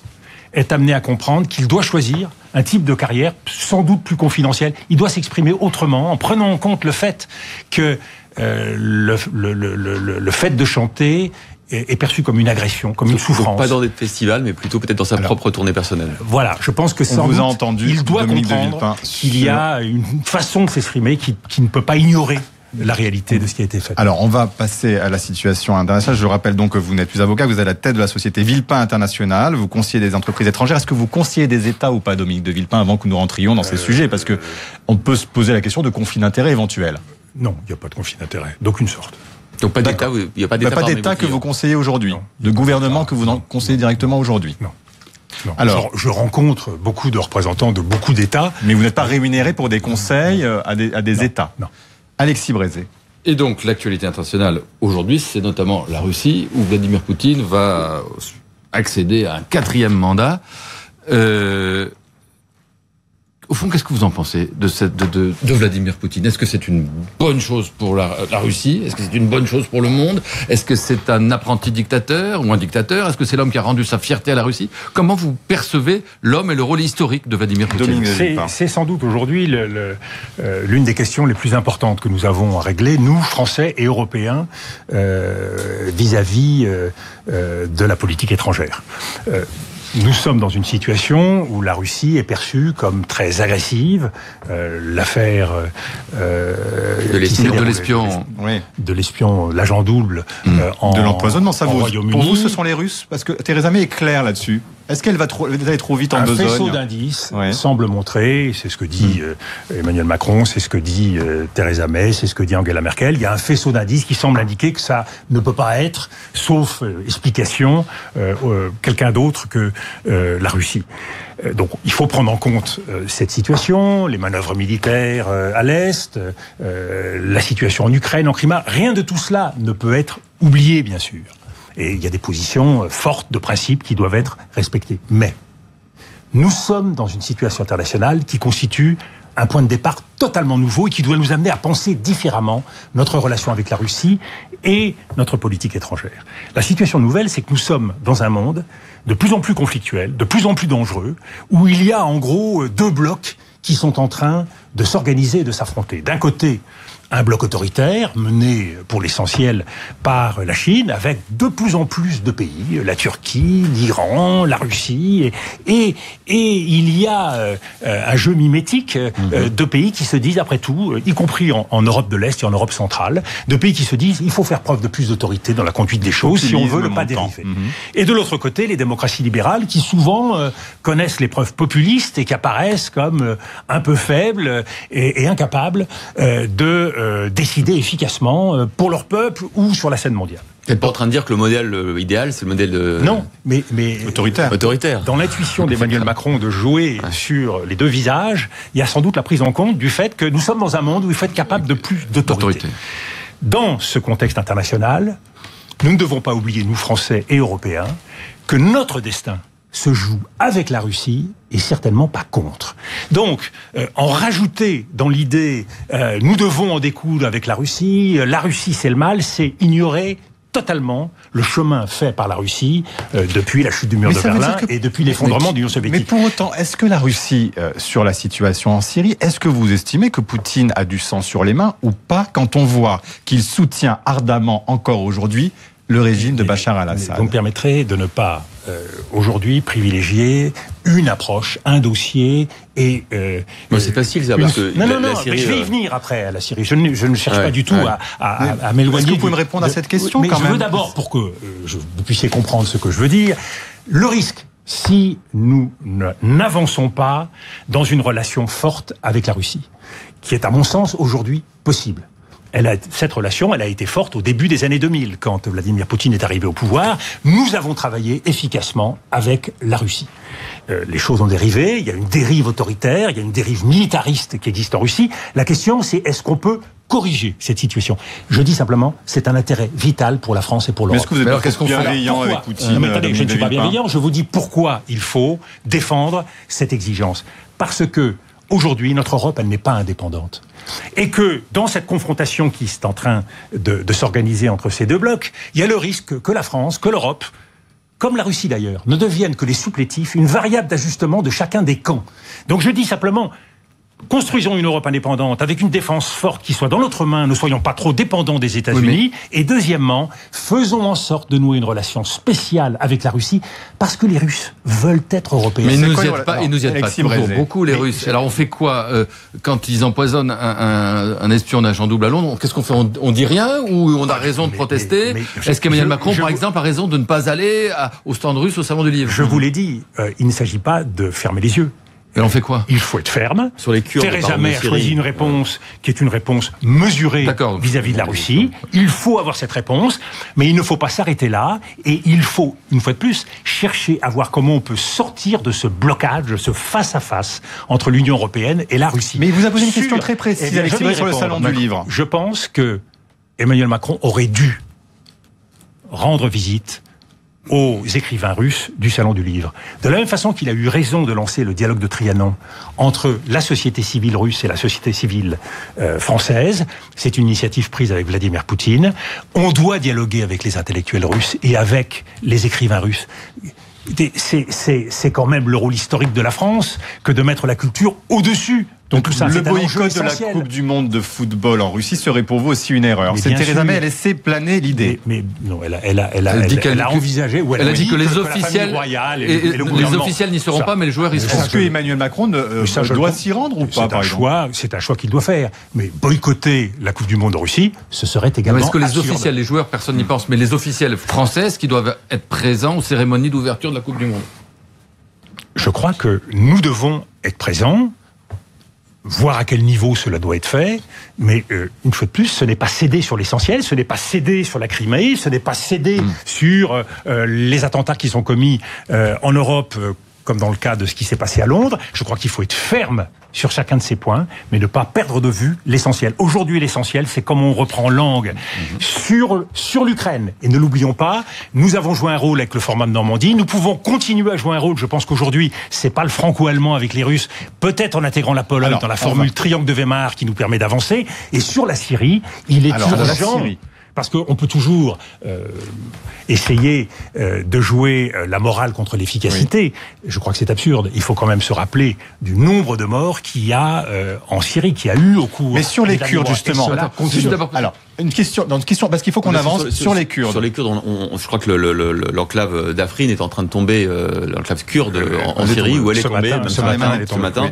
être amené à comprendre qu'il doit choisir un type de carrière sans doute plus confidentiel. Il doit s'exprimer autrement, en prenant en compte le fait que le fait de chanter est perçu comme une agression, comme une souffrance. Donc pas dans des festivals, mais plutôt peut-être dans sa propre tournée personnelle. Voilà, je pense que on vous a entendu, il doit comprendre qu'il y a une façon de s'exprimer qui ne peut pas ignorer la réalité de ce qui a été fait. Alors, on va passer à la situation internationale. Je rappelle donc que vous n'êtes plus avocat, vous êtes à la tête de la société Villepin International, vous conseillez des entreprises étrangères. Est-ce que vous conseillez des États ou pas, Dominique de Villepin, avant que nous rentrions dans ces sujets? Parce que on peut se poser la question de conflit d'intérêts éventuel. Non, il n'y a pas de conflit d'intérêts, d'aucune sorte. Donc pas d'État, il n'y a pas d'État que vous conseillez aujourd'hui, de gouvernement que vous conseillez directement aujourd'hui. Non. Alors, je rencontre beaucoup de représentants de beaucoup d'États. Mais vous n'êtes pas rémunéré pour des conseils à des États. Non. Alexis Brézé. Et donc, l'actualité internationale aujourd'hui, c'est notamment la Russie, où Vladimir Poutine va accéder à un 4e mandat. Au fond, qu'est-ce que vous en pensez de Vladimir Poutine? Est-ce que c'est une bonne chose pour la Russie? Est-ce que c'est une bonne chose pour le monde? Est-ce que c'est un apprenti dictateur ou un dictateur? Est-ce que c'est l'homme qui a rendu sa fierté à la Russie? Comment vous percevez l'homme et le rôle historique de Vladimir Poutine? C'est sans doute aujourd'hui l'une des questions les plus importantes que nous avons à régler, nous, Français et Européens, vis-à-vis de la politique étrangère. Nous sommes dans une situation où la Russie est perçue comme très agressive. L'affaire de l'espion, l'agent double, de l'empoisonnement, ça vous. Royaume-Uni. Pour vous, ce sont les Russes, parce que Theresa May est claire là-dessus. Est-ce qu'elle va aller trop vite en besogne? Un faisceau d'indices semble montrer, c'est ce que dit Emmanuel Macron, c'est ce que dit Theresa May, c'est ce que dit Angela Merkel. Il y a un faisceau d'indices qui semble indiquer que ça ne peut pas être, sauf explication, quelqu'un d'autre que la Russie. Donc il faut prendre en compte cette situation, les manœuvres militaires à l'Est, la situation en Ukraine, en Crimée. Rien de tout cela ne peut être oublié, bien sûr. Et il y a des positions fortes de principe qui doivent être respectées. Mais nous sommes dans une situation internationale qui constitue un point de départ totalement nouveau et qui doit nous amener à penser différemment notre relation avec la Russie et notre politique étrangère. La situation nouvelle, c'est que nous sommes dans un monde de plus en plus conflictuel, de plus en plus dangereux, où il y a en gros deux blocs qui sont en train de s'organiser et de s'affronter. D'un côté, un bloc autoritaire mené pour l'essentiel par la Chine, avec de plus en plus de pays, la Turquie, l'Iran, la Russie, et il y a un jeu mimétique de pays qui se disent, après tout, y compris en Europe de l'Est et en Europe centrale, de pays qui se disent, il faut faire preuve de plus d'autorité dans la conduite des choses si on veut ne pas dériver. Et de l'autre côté, les démocraties libérales qui souvent connaissent l'épreuve populiste et qui apparaissent comme un peu faibles et incapables de décider efficacement pour leur peuple ou sur la scène mondiale. Vous n'êtes pas en train de dire que le modèle idéal, c'est le modèle non, mais autoritaire. Dans l'intuition d'Emmanuel Macron de jouer sur les deux visages, il y a sans doute la prise en compte du fait que nous sommes dans un monde où il faut être capable de plus d'autorité. Dans ce contexte international, nous ne devons pas oublier, nous Français et Européens, que notre destin se joue avec la Russie et certainement pas contre. Donc, en rajouter dans l'idée nous devons en découdre avec la Russie c'est le mal, c'est ignorer totalement le chemin fait par la Russie depuis la chute du mur de Berlin et depuis l'effondrement de l'Union soviétique. Mais pour autant, est-ce que la Russie, sur la situation en Syrie, est-ce que vous estimez que Poutine a du sang sur les mains ou pas, quand on voit qu'il soutient ardemment encore aujourd'hui le régime de Bachar al-Assad? Vous me permettrez de ne pas aujourd'hui privilégier une approche, un dossier et... c'est facile, ça, parce que... Non, mais je vais y venir après à la Syrie. Je ne cherche pas du tout à m'éloigner. Est-ce que vous pouvez me répondre à cette question, mais quand même ? Je veux d'abord, pour que vous puissiez comprendre ce que je veux dire, le risque, si nous n'avançons pas dans une relation forte avec la Russie, qui est à mon sens aujourd'hui possible. Cette relation, elle a été forte au début des années 2000, quand Vladimir Poutine est arrivé au pouvoir. Nous avons travaillé efficacement avec la Russie. Les choses ont dérivé, il y a une dérive autoritaire, il y a une dérive militariste qui existe en Russie. La question, c'est est-ce qu'on peut corriger cette situation ? Je dis simplement, c'est un intérêt vital pour la France et pour l'Europe. Mais est-ce que vous êtes bienveillant avec Poutine ? Mais attendez, je ne suis pas bienveillant, je vous dis pourquoi il faut défendre cette exigence. Parce que, aujourd'hui, notre Europe, elle n'est pas indépendante. Et que, dans cette confrontation qui est en train de s'organiser entre ces deux blocs, il y a le risque que la France, que l'Europe, comme la Russie d'ailleurs, ne deviennent que les supplétifs, une variable d'ajustement de chacun des camps. Donc je dis simplement, construisons une Europe indépendante avec une défense forte qui soit dans notre main, ne soyons pas trop dépendants des États-Unis. Et deuxièmement, faisons en sorte de nouer une relation spéciale avec la Russie, parce que les Russes veulent être européens. Mais ils nous y aident pas toujours beaucoup, les Russes. Alors on fait quoi quand ils empoisonnent un espionnage en double à Londres ? Qu'est-ce qu'on fait ? On dit rien ou on a raison de protester ? Est-ce qu'Emmanuel Macron, par exemple, a raison de ne pas aller au stand russe au Salon du Livre ? Je vous l'ai dit, il ne s'agit pas de fermer les yeux. Et on fait quoi ? Il faut être ferme. Sur les Kurdes, Theresa May a choisi une réponse qui est une réponse mesurée vis-à-vis de la Russie. Il faut avoir cette réponse, mais il ne faut pas s'arrêter là. Et il faut, une fois de plus, chercher à voir comment on peut sortir de ce blocage, de ce face-à-face entre l'Union européenne et la Russie. Mais il vous a posé une question très précise, Alexis, sur le Salon du Livre. Je pense que Emmanuel Macron aurait dû rendre visite aux écrivains russes du Salon du Livre. De la même façon qu'il a eu raison de lancer le dialogue de Trianon entre la société civile russe et la société civile française, c'est une initiative prise avec Vladimir Poutine. On doit dialoguer avec les intellectuels russes et avec les écrivains russes. C'est quand même le rôle historique de la France que de mettre la culture au-dessus. Donc tout ça, le boycott de la Coupe du Monde de football en Russie serait pour vous aussi une erreur. C'est Theresa May, elle laissé planer l'idée. Mais non, elle a envisagé. Elle a dit que les officiels les officiels n'y seront pas, mais les joueurs y seront. Est-ce que Emmanuel Macron doit s'y rendre ou pas, par exemple ? C'est un choix qu'il doit faire. Mais boycotter la Coupe du Monde en Russie, ce serait également Est-ce que les absurde. officiels, les joueurs, personne n'y pense, mais les officiels françaises qui doivent être présents aux cérémonies d'ouverture de la Coupe du Monde ? Je crois que nous devons être présents, voir à quel niveau cela doit être fait, mais une fois de plus, ce n'est pas céder sur l'essentiel, ce n'est pas céder sur la Crimée, ce n'est pas céder sur les attentats qui sont commis en Europe, comme dans le cas de ce qui s'est passé à Londres. Je crois qu'il faut être ferme sur chacun de ces points, mais ne pas perdre de vue l'essentiel. Aujourd'hui, l'essentiel, c'est comment on reprend langue sur l'Ukraine. Et ne l'oublions pas, nous avons joué un rôle avec le format de Normandie, nous pouvons continuer à jouer un rôle. Je pense qu'aujourd'hui, c'est pas le franco-allemand avec les Russes, peut-être en intégrant la Pologne dans la formule triangle de Weimar qui nous permet d'avancer. Et sur la Syrie, il est urgent. Parce qu'on peut toujours essayer de jouer la morale contre l'efficacité. Oui. Je crois que c'est absurde. Il faut quand même se rappeler du nombre de morts qu'il y a en Syrie, qu'il y a eu au cours... Mais sur les Kurdes, justement. Alors, une question, parce qu'il faut qu'on avance sur les Kurdes. Sur les Kurdes, je crois que l'enclave d'Afrin est en train de tomber, l'enclave kurde en Syrie, où elle est tombée ce matin.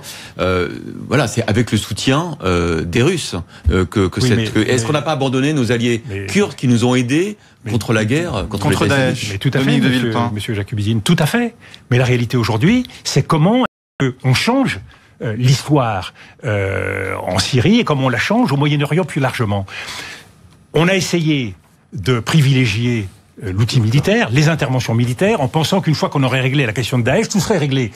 Voilà, c'est avec le soutien des Russes est-ce qu'on n'a pas abandonné nos alliés kurdes qui nous ont aidés contre la guerre, contre Daesh. Mais tout à fait, monsieur Jacubizine, tout à fait. Mais la réalité aujourd'hui, c'est comment on change l'histoire en Syrie et comment on la change au Moyen-Orient plus largement. On a essayé de privilégier l'outil militaire, les interventions militaires, en pensant qu'une fois qu'on aurait réglé la question de Daesh, tout serait réglé.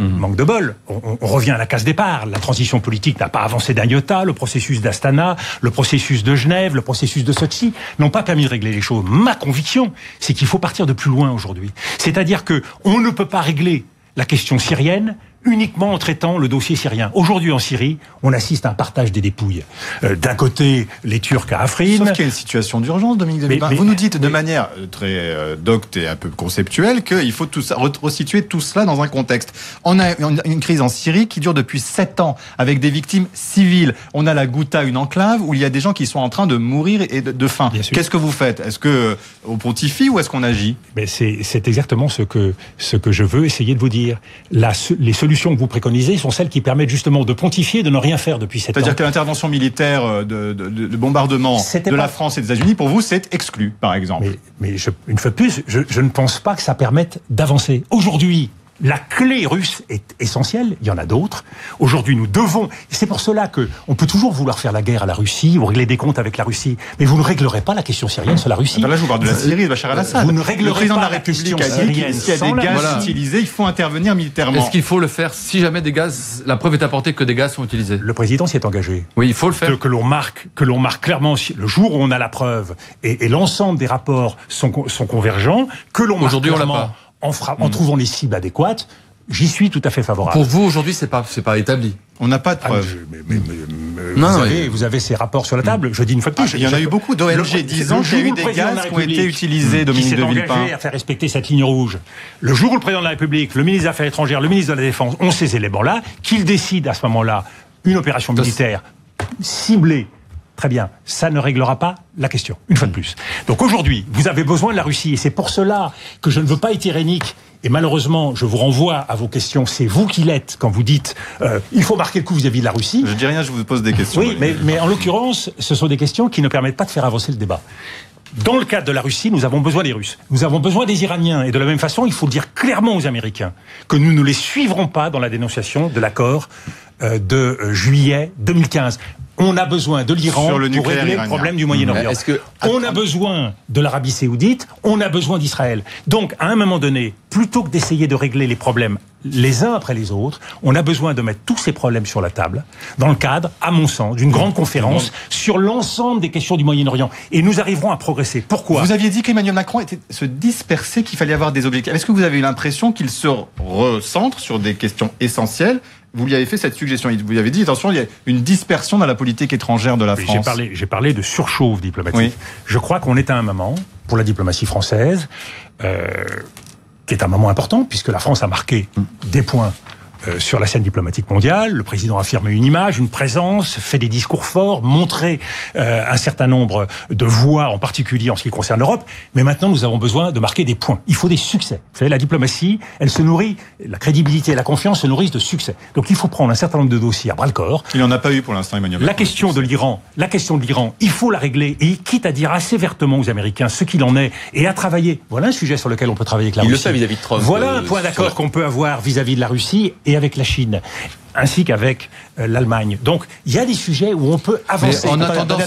Manque de bol. On revient à la case départ. La transition politique n'a pas avancé d'un iota. Le processus d'Astana, le processus de Genève, le processus de Sochi n'ont pas permis de régler les choses. Ma conviction, c'est qu'il faut partir de plus loin aujourd'hui. C'est-à-dire que on ne peut pas régler la question syrienne uniquement en traitant le dossier syrien. Aujourd'hui en Syrie, on assiste à un partage des dépouilles. D'un côté, les Turcs à Afrin. Sauf qu'il y a une situation d'urgence, Dominique de Villepin. Vous nous dites de manière très docte et un peu conceptuelle qu'il faut tout ça, resituer tout cela dans un contexte. On a une crise en Syrie qui dure depuis 7 ans, avec des victimes civiles. On a la Ghouta, une enclave, où il y a des gens qui sont en train de mourir et de faim. Qu'est-ce que vous faites? Est-ce que on pontifie ou est-ce qu'on agit? C'est exactement ce que je veux essayer de vous dire. Les solutions que vous préconisez sont celles qui permettent justement de pontifier, de ne rien faire depuis 7 ans. C'est-à-dire que l'intervention militaire de bombardement de la France et des États-Unis, pour vous, c'est exclu, par exemple. Mais une fois de plus, je ne pense pas que ça permette d'avancer. Aujourd'hui, la clé russe est essentielle, il y en a d'autres. Aujourd'hui, nous devons... C'est pour cela qu'on peut toujours vouloir faire la guerre à la Russie ou régler des comptes avec la Russie, mais vous ne réglerez pas la question syrienne sur la Russie. Là, je vous parle de la Syrie, de Bachar el-Assad. Vous ne réglerez le président pas de la République question a dit syrienne. s'il y a des gaz utilisés, il faut intervenir militairement. Est-ce qu'il faut le faire si jamais des gaz... La preuve est apportée que des gaz sont utilisés. Le président s'y est engagé. Oui, il faut le faire. Que l'on marque clairement, le jour où on a la preuve, et l'ensemble des rapports sont convergents, que l'on marque clairement en trouvant les cibles adéquates. J'y suis tout à fait favorable. Pour vous, aujourd'hui, c'est pas établi. On n'a pas de preuves. Vous avez ces rapports sur la table. Je dis une fois de plus. Il y en a eu beaucoup d'ONG disant qu'il y a eu des gaz qui ont été utilisés, Dominique de Villepin. Qui s'est engagé à faire respecter cette ligne rouge. Le jour où le président de la République, le ministre des Affaires étrangères, le ministre de la Défense ont ces éléments-là, qu'il décide à ce moment-là une opération militaire ciblée. Très bien, ça ne réglera pas la question, une fois de plus. Donc aujourd'hui, vous avez besoin de la Russie, et c'est pour cela que je ne veux pas être irénique, et malheureusement, je vous renvoie à vos questions, c'est vous qui l'êtes quand vous dites il faut marquer le coup vis-à-vis de la Russie. Je dis rien, je vous pose des questions. Oui, mais en l'occurrence, ce sont des questions qui ne permettent pas de faire avancer le débat. Dans le cadre de la Russie, nous avons besoin des Russes. Nous avons besoin des Iraniens. Et de la même façon, il faut dire clairement aux Américains que nous ne les suivrons pas dans la dénonciation de l'accord de juillet 2015. On a besoin de l'Iran pour régler le problème du Moyen-Orient. On a besoin de l'Arabie Saoudite, on a besoin d'Israël. Donc, à un moment donné, plutôt que d'essayer de régler les problèmes les uns après les autres, on a besoin de mettre tous ces problèmes sur la table, dans le cadre, à mon sens, d'une grande conférence sur l'ensemble des questions du Moyen-Orient. Et nous arriverons à progresser. Pourquoi ? Vous aviez dit qu'Emmanuel Macron était se disperser, qu'il fallait avoir des objectifs. Est-ce que vous avez eu l'impression qu'il se recentre sur des questions essentielles ? Vous lui avez fait cette suggestion. Vous lui avez dit, attention, il y a une dispersion dans la politique étrangère de la France. J'ai parlé de surchauffe diplomatique. Oui. Je crois qu'on est à un moment, pour la diplomatie française, qui est un moment important, puisque la France a marqué des points sur la scène diplomatique mondiale. Le président a affirmé une image, une présence, fait des discours forts, montré un certain nombre de voix, en particulier en ce qui concerne l'Europe. Mais maintenant, nous avons besoin de marquer des points. Il faut des succès. Vous savez, la diplomatie, elle se nourrit, la crédibilité et la confiance se nourrissent de succès. Donc il faut prendre un certain nombre de dossiers à bras-le-corps. Il n'en a pas eu pour l'instant, Emmanuel Macron. La question de l'Iran, il faut la régler, et quitte à dire assez vertement aux Américains ce qu'il en est, et à travailler. Voilà un sujet sur lequel on peut travailler avec la Russie. Il le fait vis-à-vis de Trump. Voilà un point d'accord qu'on peut avoir vis-à-vis de la Russie et avec la Chine, ainsi qu'avec l'Allemagne. Donc, il y a des sujets où on peut avancer. En attendant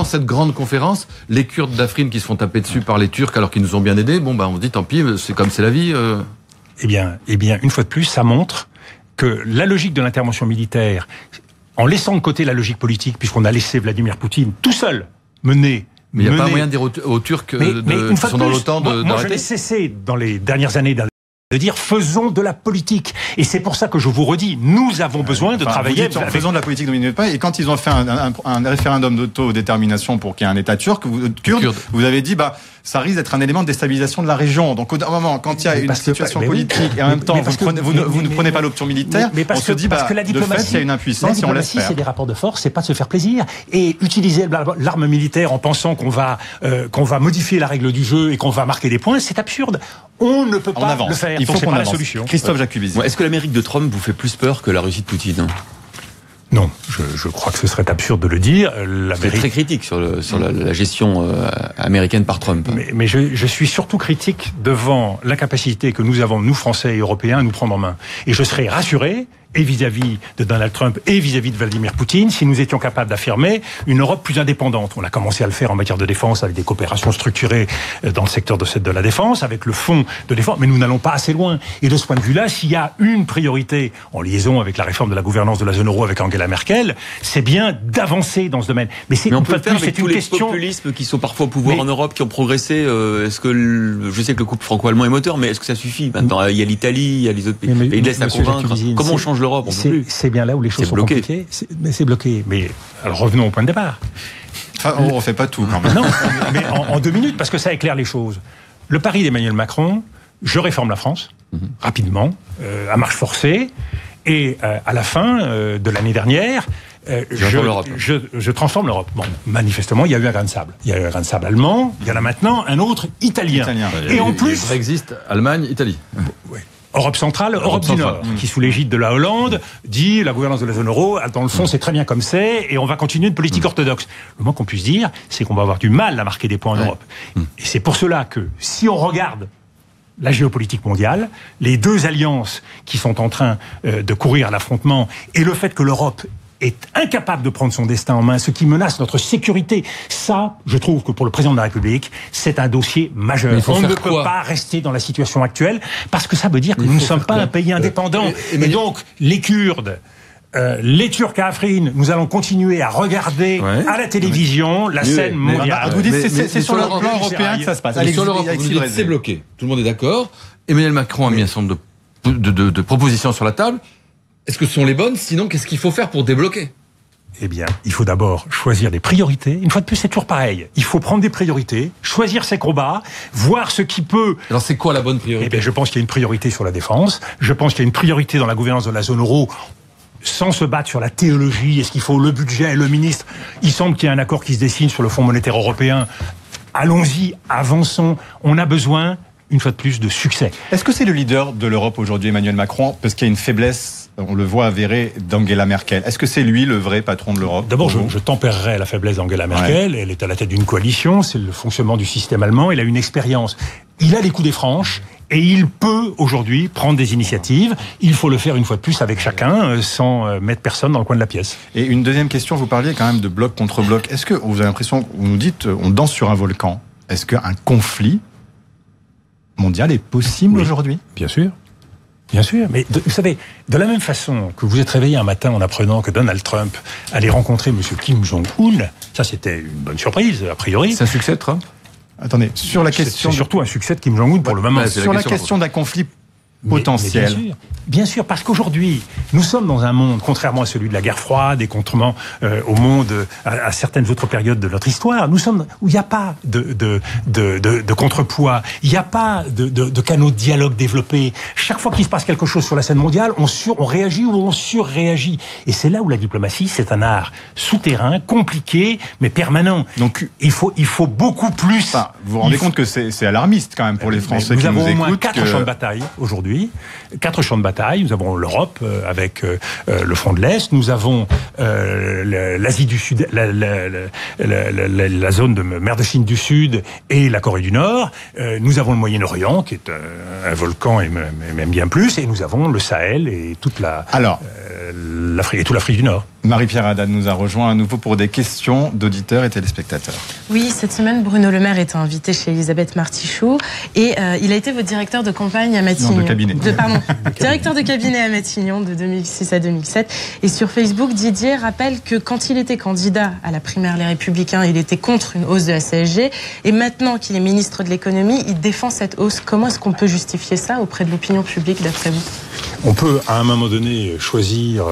cette grande conférence, les Kurdes d'Afrine qui se font taper dessus par les Turcs alors qu'ils nous ont bien aidés, on se dit tant pis, c'est comme c'est la vie. Eh bien, une fois de plus, ça montre que la logique de l'intervention militaire, en laissant de côté la logique politique, puisqu'on a laissé Vladimir Poutine tout seul mener. Mais il n'y a pas moyen de dire aux Turcs qui sont dans l'OTAN d'arrêter. Moi, je n'ai cessé dans les dernières années de dire faisons de la politique. Et c'est pour ça que je vous redis, nous avons besoin de travailler. Faisons de la politique, et quand ils ont fait un référendum d'autodétermination pour qu'il y ait un État kurde, vous avez dit ça risque d'être un élément de déstabilisation de la région. Donc, au moment, quand il y a une situation politique et en même temps, vous ne prenez pas l'option militaire, on se dit, de fait, il y a une impuissance et on laisse faire. C'est des rapports de force, c'est pas de se faire plaisir. Et utiliser l'arme militaire en pensant qu'on va modifier la règle du jeu et qu'on va marquer des points, c'est absurde. On ne peut pas le faire. Il faut qu'on avance. La solution. Christophe Jacubizine. Est-ce que l'Amérique de Trump vous fait plus peur que la Russie de Poutine ? Non, je crois que ce serait absurde de le dire. Vous êtes très critique sur la gestion américaine par Trump. Mais je suis surtout critique devant l'incapacité que nous avons, nous Français et Européens, à nous prendre en main. Et je serais rassuré, et vis-à-vis de Donald Trump et vis-à-vis de Vladimir Poutine, si nous étions capables d'affirmer une Europe plus indépendante. On a commencé à le faire en matière de défense avec des coopérations structurées dans le secteur de la défense, avec le fonds de défense, mais nous n'allons pas assez loin. Et de ce point de vue-là, s'il y a une priorité en liaison avec la réforme de la gouvernance de la zone euro avec Angela Merkel, c'est bien d'avancer dans ce domaine. Mais on peut le faire avec tous les populismes qui sont parfois au pouvoir en Europe, qui ont progressé. Est-ce que je sais que le couple franco-allemand est moteur, mais est-ce que ça suffit? Maintenant, il y a l'Italie, il y a les autres pays. Et il laisse à convaincre. Comment on change l'Europe? C'est bien là où les choses sont compliquées. C'est bloqué. Mais alors revenons au point de départ. Enfin, on ne refait pas tout quand même. Non, mais en 2 minutes, parce que ça éclaire les choses. Le pari d'Emmanuel Macron, je réforme la France, rapidement, à marche forcée, et à la fin de l'année dernière, je transforme l'Europe. Bon, manifestement, il y a eu un grain de sable. Il y a eu un grain de sable allemand, il y en a maintenant un autre italien. Et en plus... Brexit, Allemagne, Italie. Oui. Europe centrale, Europe du Nord, qui sous l'égide de la Hollande dit la gouvernance de la zone euro, dans le fond c'est très bien comme c'est, et on va continuer une politique orthodoxe. Le moins qu'on puisse dire, c'est qu'on va avoir du mal à marquer des points en Europe. Et c'est pour cela que, si on regarde la géopolitique mondiale, les 2 alliances qui sont en train de courir à l'affrontement, et le fait que l'Europe est incapable de prendre son destin en main, ce qui menace notre sécurité. Ça, je trouve que pour le président de la République, c'est un dossier majeur. On ne peut pas rester dans la situation actuelle, parce que ça veut dire que nous ne sommes pas un pays indépendant. Et donc, les Kurdes, les Turcs à Afrin, nous allons continuer à regarder à la télévision la scène mondiale. Vous dites c'est sur le plan européen que ça se passe. Sur l'Europe, vous dites c'est bloqué. Tout le monde est d'accord. Emmanuel Macron a mis un certain nombre de propositions sur la table. Est-ce que ce sont les bonnes? Sinon, qu'est-ce qu'il faut faire pour débloquer? Eh bien, il faut d'abord choisir des priorités. Une fois de plus, c'est toujours pareil. Il faut prendre des priorités, choisir ses combats, voir ce qui peut... Alors, c'est quoi la bonne priorité? Eh bien, je pense qu'il y a une priorité sur la défense. Je pense qu'il y a une priorité dans la gouvernance de la zone euro, sans se battre sur la théologie. Est-ce qu'il faut le budget et le ministre? Il semble qu'il y a un accord qui se dessine sur le Fonds monétaire européen. Allons-y, avançons. On a besoin, une fois de plus, de succès. Est-ce que c'est le leader de l'Europe aujourd'hui, Emmanuel Macron? Parce qu'il y a une faiblesse... On le voit avéré d'Angela Merkel. Est-ce que c'est lui le vrai patron de l'Europe? D'abord, je tempérerai la faiblesse d'Angela Merkel. Ouais. Elle est à la tête d'une coalition. C'est le fonctionnement du système allemand. Il a une expérience. Il a les coups des franches. Et il peut aujourd'hui prendre des initiatives. Il faut le faire une fois de plus avec chacun, sans mettre personne dans le coin de la pièce. Et une deuxième question, vous parliez quand même de bloc contre bloc. Est-ce que vous avez l'impression, vous nous dites, on danse sur un volcan. Est-ce qu'un conflit mondial est possible aujourd'hui? Bien sûr. Bien sûr, mais vous savez, de la même façon que vous êtes réveillé un matin en apprenant que Donald Trump allait rencontrer M. Kim Jong-un, ça c'était une bonne surprise, a priori. C'est un succès de Trump? Attendez, sur la question... C'est surtout un succès de Kim Jong-un pour le moment. Sur la question d'un conflit potentiel. Mais bien sûr, parce qu'aujourd'hui, nous sommes dans un monde, contrairement à celui de la guerre froide et contrairement au monde à certaines autres périodes de notre histoire, nous sommes où il n'y a pas de contrepoids, il n'y a pas de canaux de dialogue développés. Chaque fois qu'il se passe quelque chose sur la scène mondiale, on réagit ou on surréagit. Et c'est là où la diplomatie, c'est un art souterrain, compliqué, mais permanent. Donc il faut beaucoup plus. Enfin, vous vous rendez compte que c'est alarmiste quand même pour les Français qui nous écoutent. Nous avons au moins 4 champs de bataille aujourd'hui. 4 champs de bataille. Nous avons l'Europe avec le front de l'Est. Nous avons l'Asie du Sud, la zone de mer de Chine du Sud et la Corée du Nord. Nous avons le Moyen-Orient qui est un volcan et même bien plus. Et nous avons le Sahel et toute l'Afrique et toute l'Afrique du Nord. Marie-Pierre Haddad nous a rejoint à nouveau pour des questions d'auditeurs et téléspectateurs. Oui, cette semaine, Bruno Le Maire était invité chez Elisabeth Martichoux et il a été votre directeur de campagne à Matignon. Non, de cabinet. Directeur de cabinet à Matignon de 2006 à 2007. Et sur Facebook, Didier rappelle que quand il était candidat à la primaire Les Républicains, il était contre une hausse de la CSG. Et maintenant qu'il est ministre de l'économie, il défend cette hausse. Comment est-ce qu'on peut justifier ça auprès de l'opinion publique, d'après vous? On peut, à un moment donné, choisir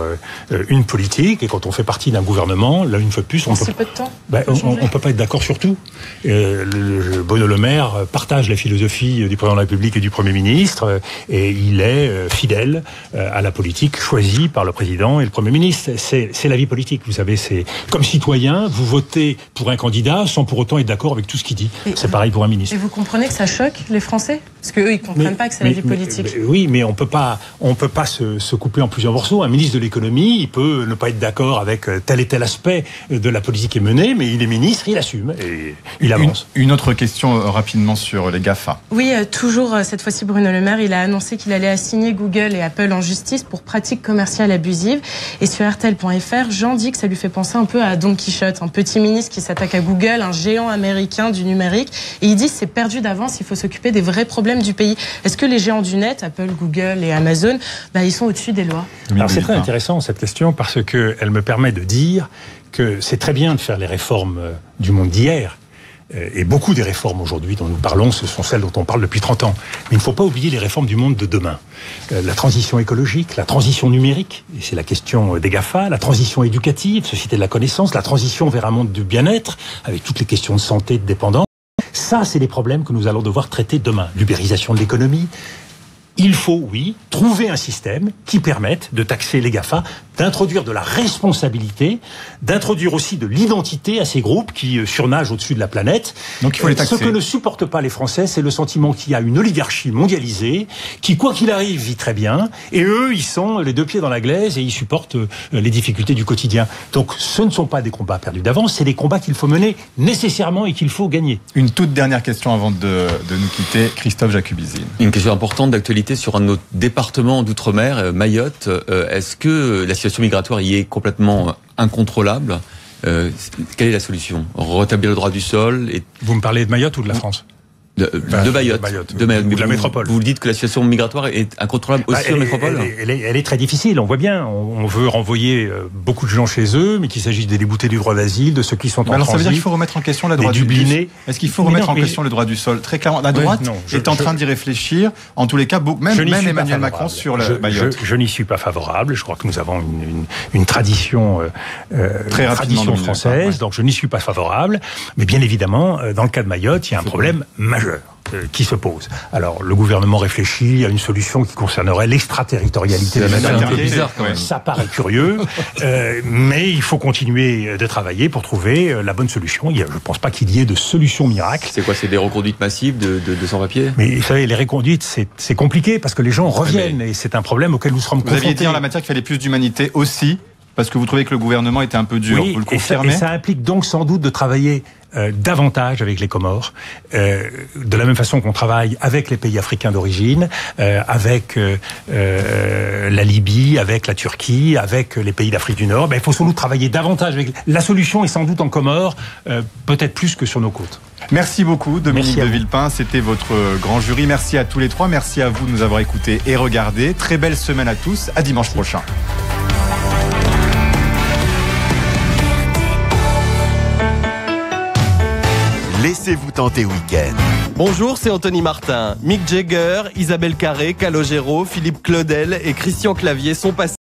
une politique, et quand on fait partie d'un gouvernement, là, une fois de plus, on peut pas être d'accord sur tout. Bruno Le Maire partage la philosophie du président de la République et du Premier ministre, et il est fidèle à la politique choisie par le président et le Premier ministre. C'est la vie politique, vous savez, c'est comme citoyen, vous votez pour un candidat sans pour autant être d'accord avec tout ce qu'il dit. C'est pareil pour un ministre. Et vous comprenez que ça choque les Français? Parce qu'eux, ils ne comprennent pas que c'est la vie politique. Oui, mais on peut pas se couper en plusieurs morceaux. Un ministre de l'économie, il peut ne pas être d'accord avec tel et tel aspect de la politique qui est menée, mais il est ministre, il assume et il avance. Une autre question rapidement sur les GAFA. Oui, toujours cette fois-ci Bruno Le Maire, il a annoncé qu'il allait assigner Google et Apple en justice pour pratiques commerciales abusives. Et sur RTL.fr, Jean dit que ça lui fait penser un peu à Don Quichotte, un petit ministre qui s'attaque à Google, un géant américain du numérique. Et il dit que c'est perdu d'avance, il faut s'occuper des vrais problèmes du pays. Est-ce que les géants du net, Apple, Google et Amazon, ils sont au-dessus des lois? Alors c'est très intéressant cette question parce qu'elle me permet de dire que c'est très bien de faire les réformes du monde d'hier. Et beaucoup des réformes aujourd'hui dont nous parlons, ce sont celles dont on parle depuis 30 ans. Mais il ne faut pas oublier les réformes du monde de demain. La transition écologique, la transition numérique, et c'est la question des GAFA, la transition éducative, société de la connaissance, la transition vers un monde du bien-être, avec toutes les questions de santé, de dépendance. Ça, c'est les problèmes que nous allons devoir traiter demain. L'ubérisation de l'économie. Il faut, oui, trouver un système qui permette de taxer les GAFA, d'introduire de la responsabilité, d'introduire aussi de l'identité à ces groupes qui surnagent au-dessus de la planète. Donc il faut les taxer. Ce que ne supportent pas les Français, c'est le sentiment qu'il y a une oligarchie mondialisée qui, quoi qu'il arrive, vit très bien. Et eux, ils sont les deux pieds dans la glaise et ils supportent les difficultés du quotidien. Donc ce ne sont pas des combats perdus d'avance, c'est des combats qu'il faut mener nécessairement et qu'il faut gagner. Une toute dernière question avant de nous quitter. Christophe Jacubizine. Une question importante d'actualité sur un de nos départements d'outre-mer, Mayotte. Est-ce que la situation migratoire y est complètement incontrôlable? Quelle est la solution? Rétablir le droit du sol et... Vous me parlez de Mayotte ou de la France? De Mayotte. De la métropole. Vous dites que la situation migratoire est incontrôlable aussi en métropole? Elle est très difficile, on voit bien. On veut renvoyer beaucoup de gens chez eux, mais qu'il s'agit des déboutés du droit d'asile, de ceux qui sont en transit. Alors ça veut dire qu'il faut remettre en question le droit du sol. Est-ce qu'il faut remettre en question le droit du sol? Très clairement, la droite est en train d'y réfléchir. En tous les cas, même Emmanuel Macron sur le Mayotte. Je n'y suis pas favorable. Je crois que nous avons une tradition française, donc je n'y suis pas favorable. Mais bien évidemment, dans le cas de Mayotte, il y a un problème majeur qui se pose. Alors, le gouvernement réfléchit à une solution qui concernerait l'extraterritorialité de la maternité. Ça paraît curieux, mais il faut continuer de travailler pour trouver la bonne solution. Je ne pense pas qu'il y ait de solution miracle. C'est quoi? C'est des reconduites massives de sans-papiers? Mais vous savez, les reconduites, c'est compliqué parce que les gens reviennent et c'est un problème auquel nous serons confrontés. Vous aviez dit en la matière qu'il fallait plus d'humanité aussi, parce que vous trouvez que le gouvernement était un peu dur. Oui, vous le confirmez? Et ça implique donc sans doute de travailler davantage avec les Comores, de la même façon qu'on travaille avec les pays africains d'origine, avec la Libye, avec la Turquie, avec les pays d'Afrique du Nord. Il faut sans doute travailler davantage avec... La solution est sans doute en Comores, peut-être plus que sur nos côtes. Merci beaucoup, Dominique de Villepin. C'était votre grand jury. Merci à tous les trois. Merci à vous de nous avoir écoutés et regardés. Très belle semaine à tous. À dimanche prochain. Laissez-vous tenter week-end. Bonjour, c'est Anthony Martin. Mick Jagger, Isabelle Carré, Calogero, Philippe Claudel et Christian Clavier sont passés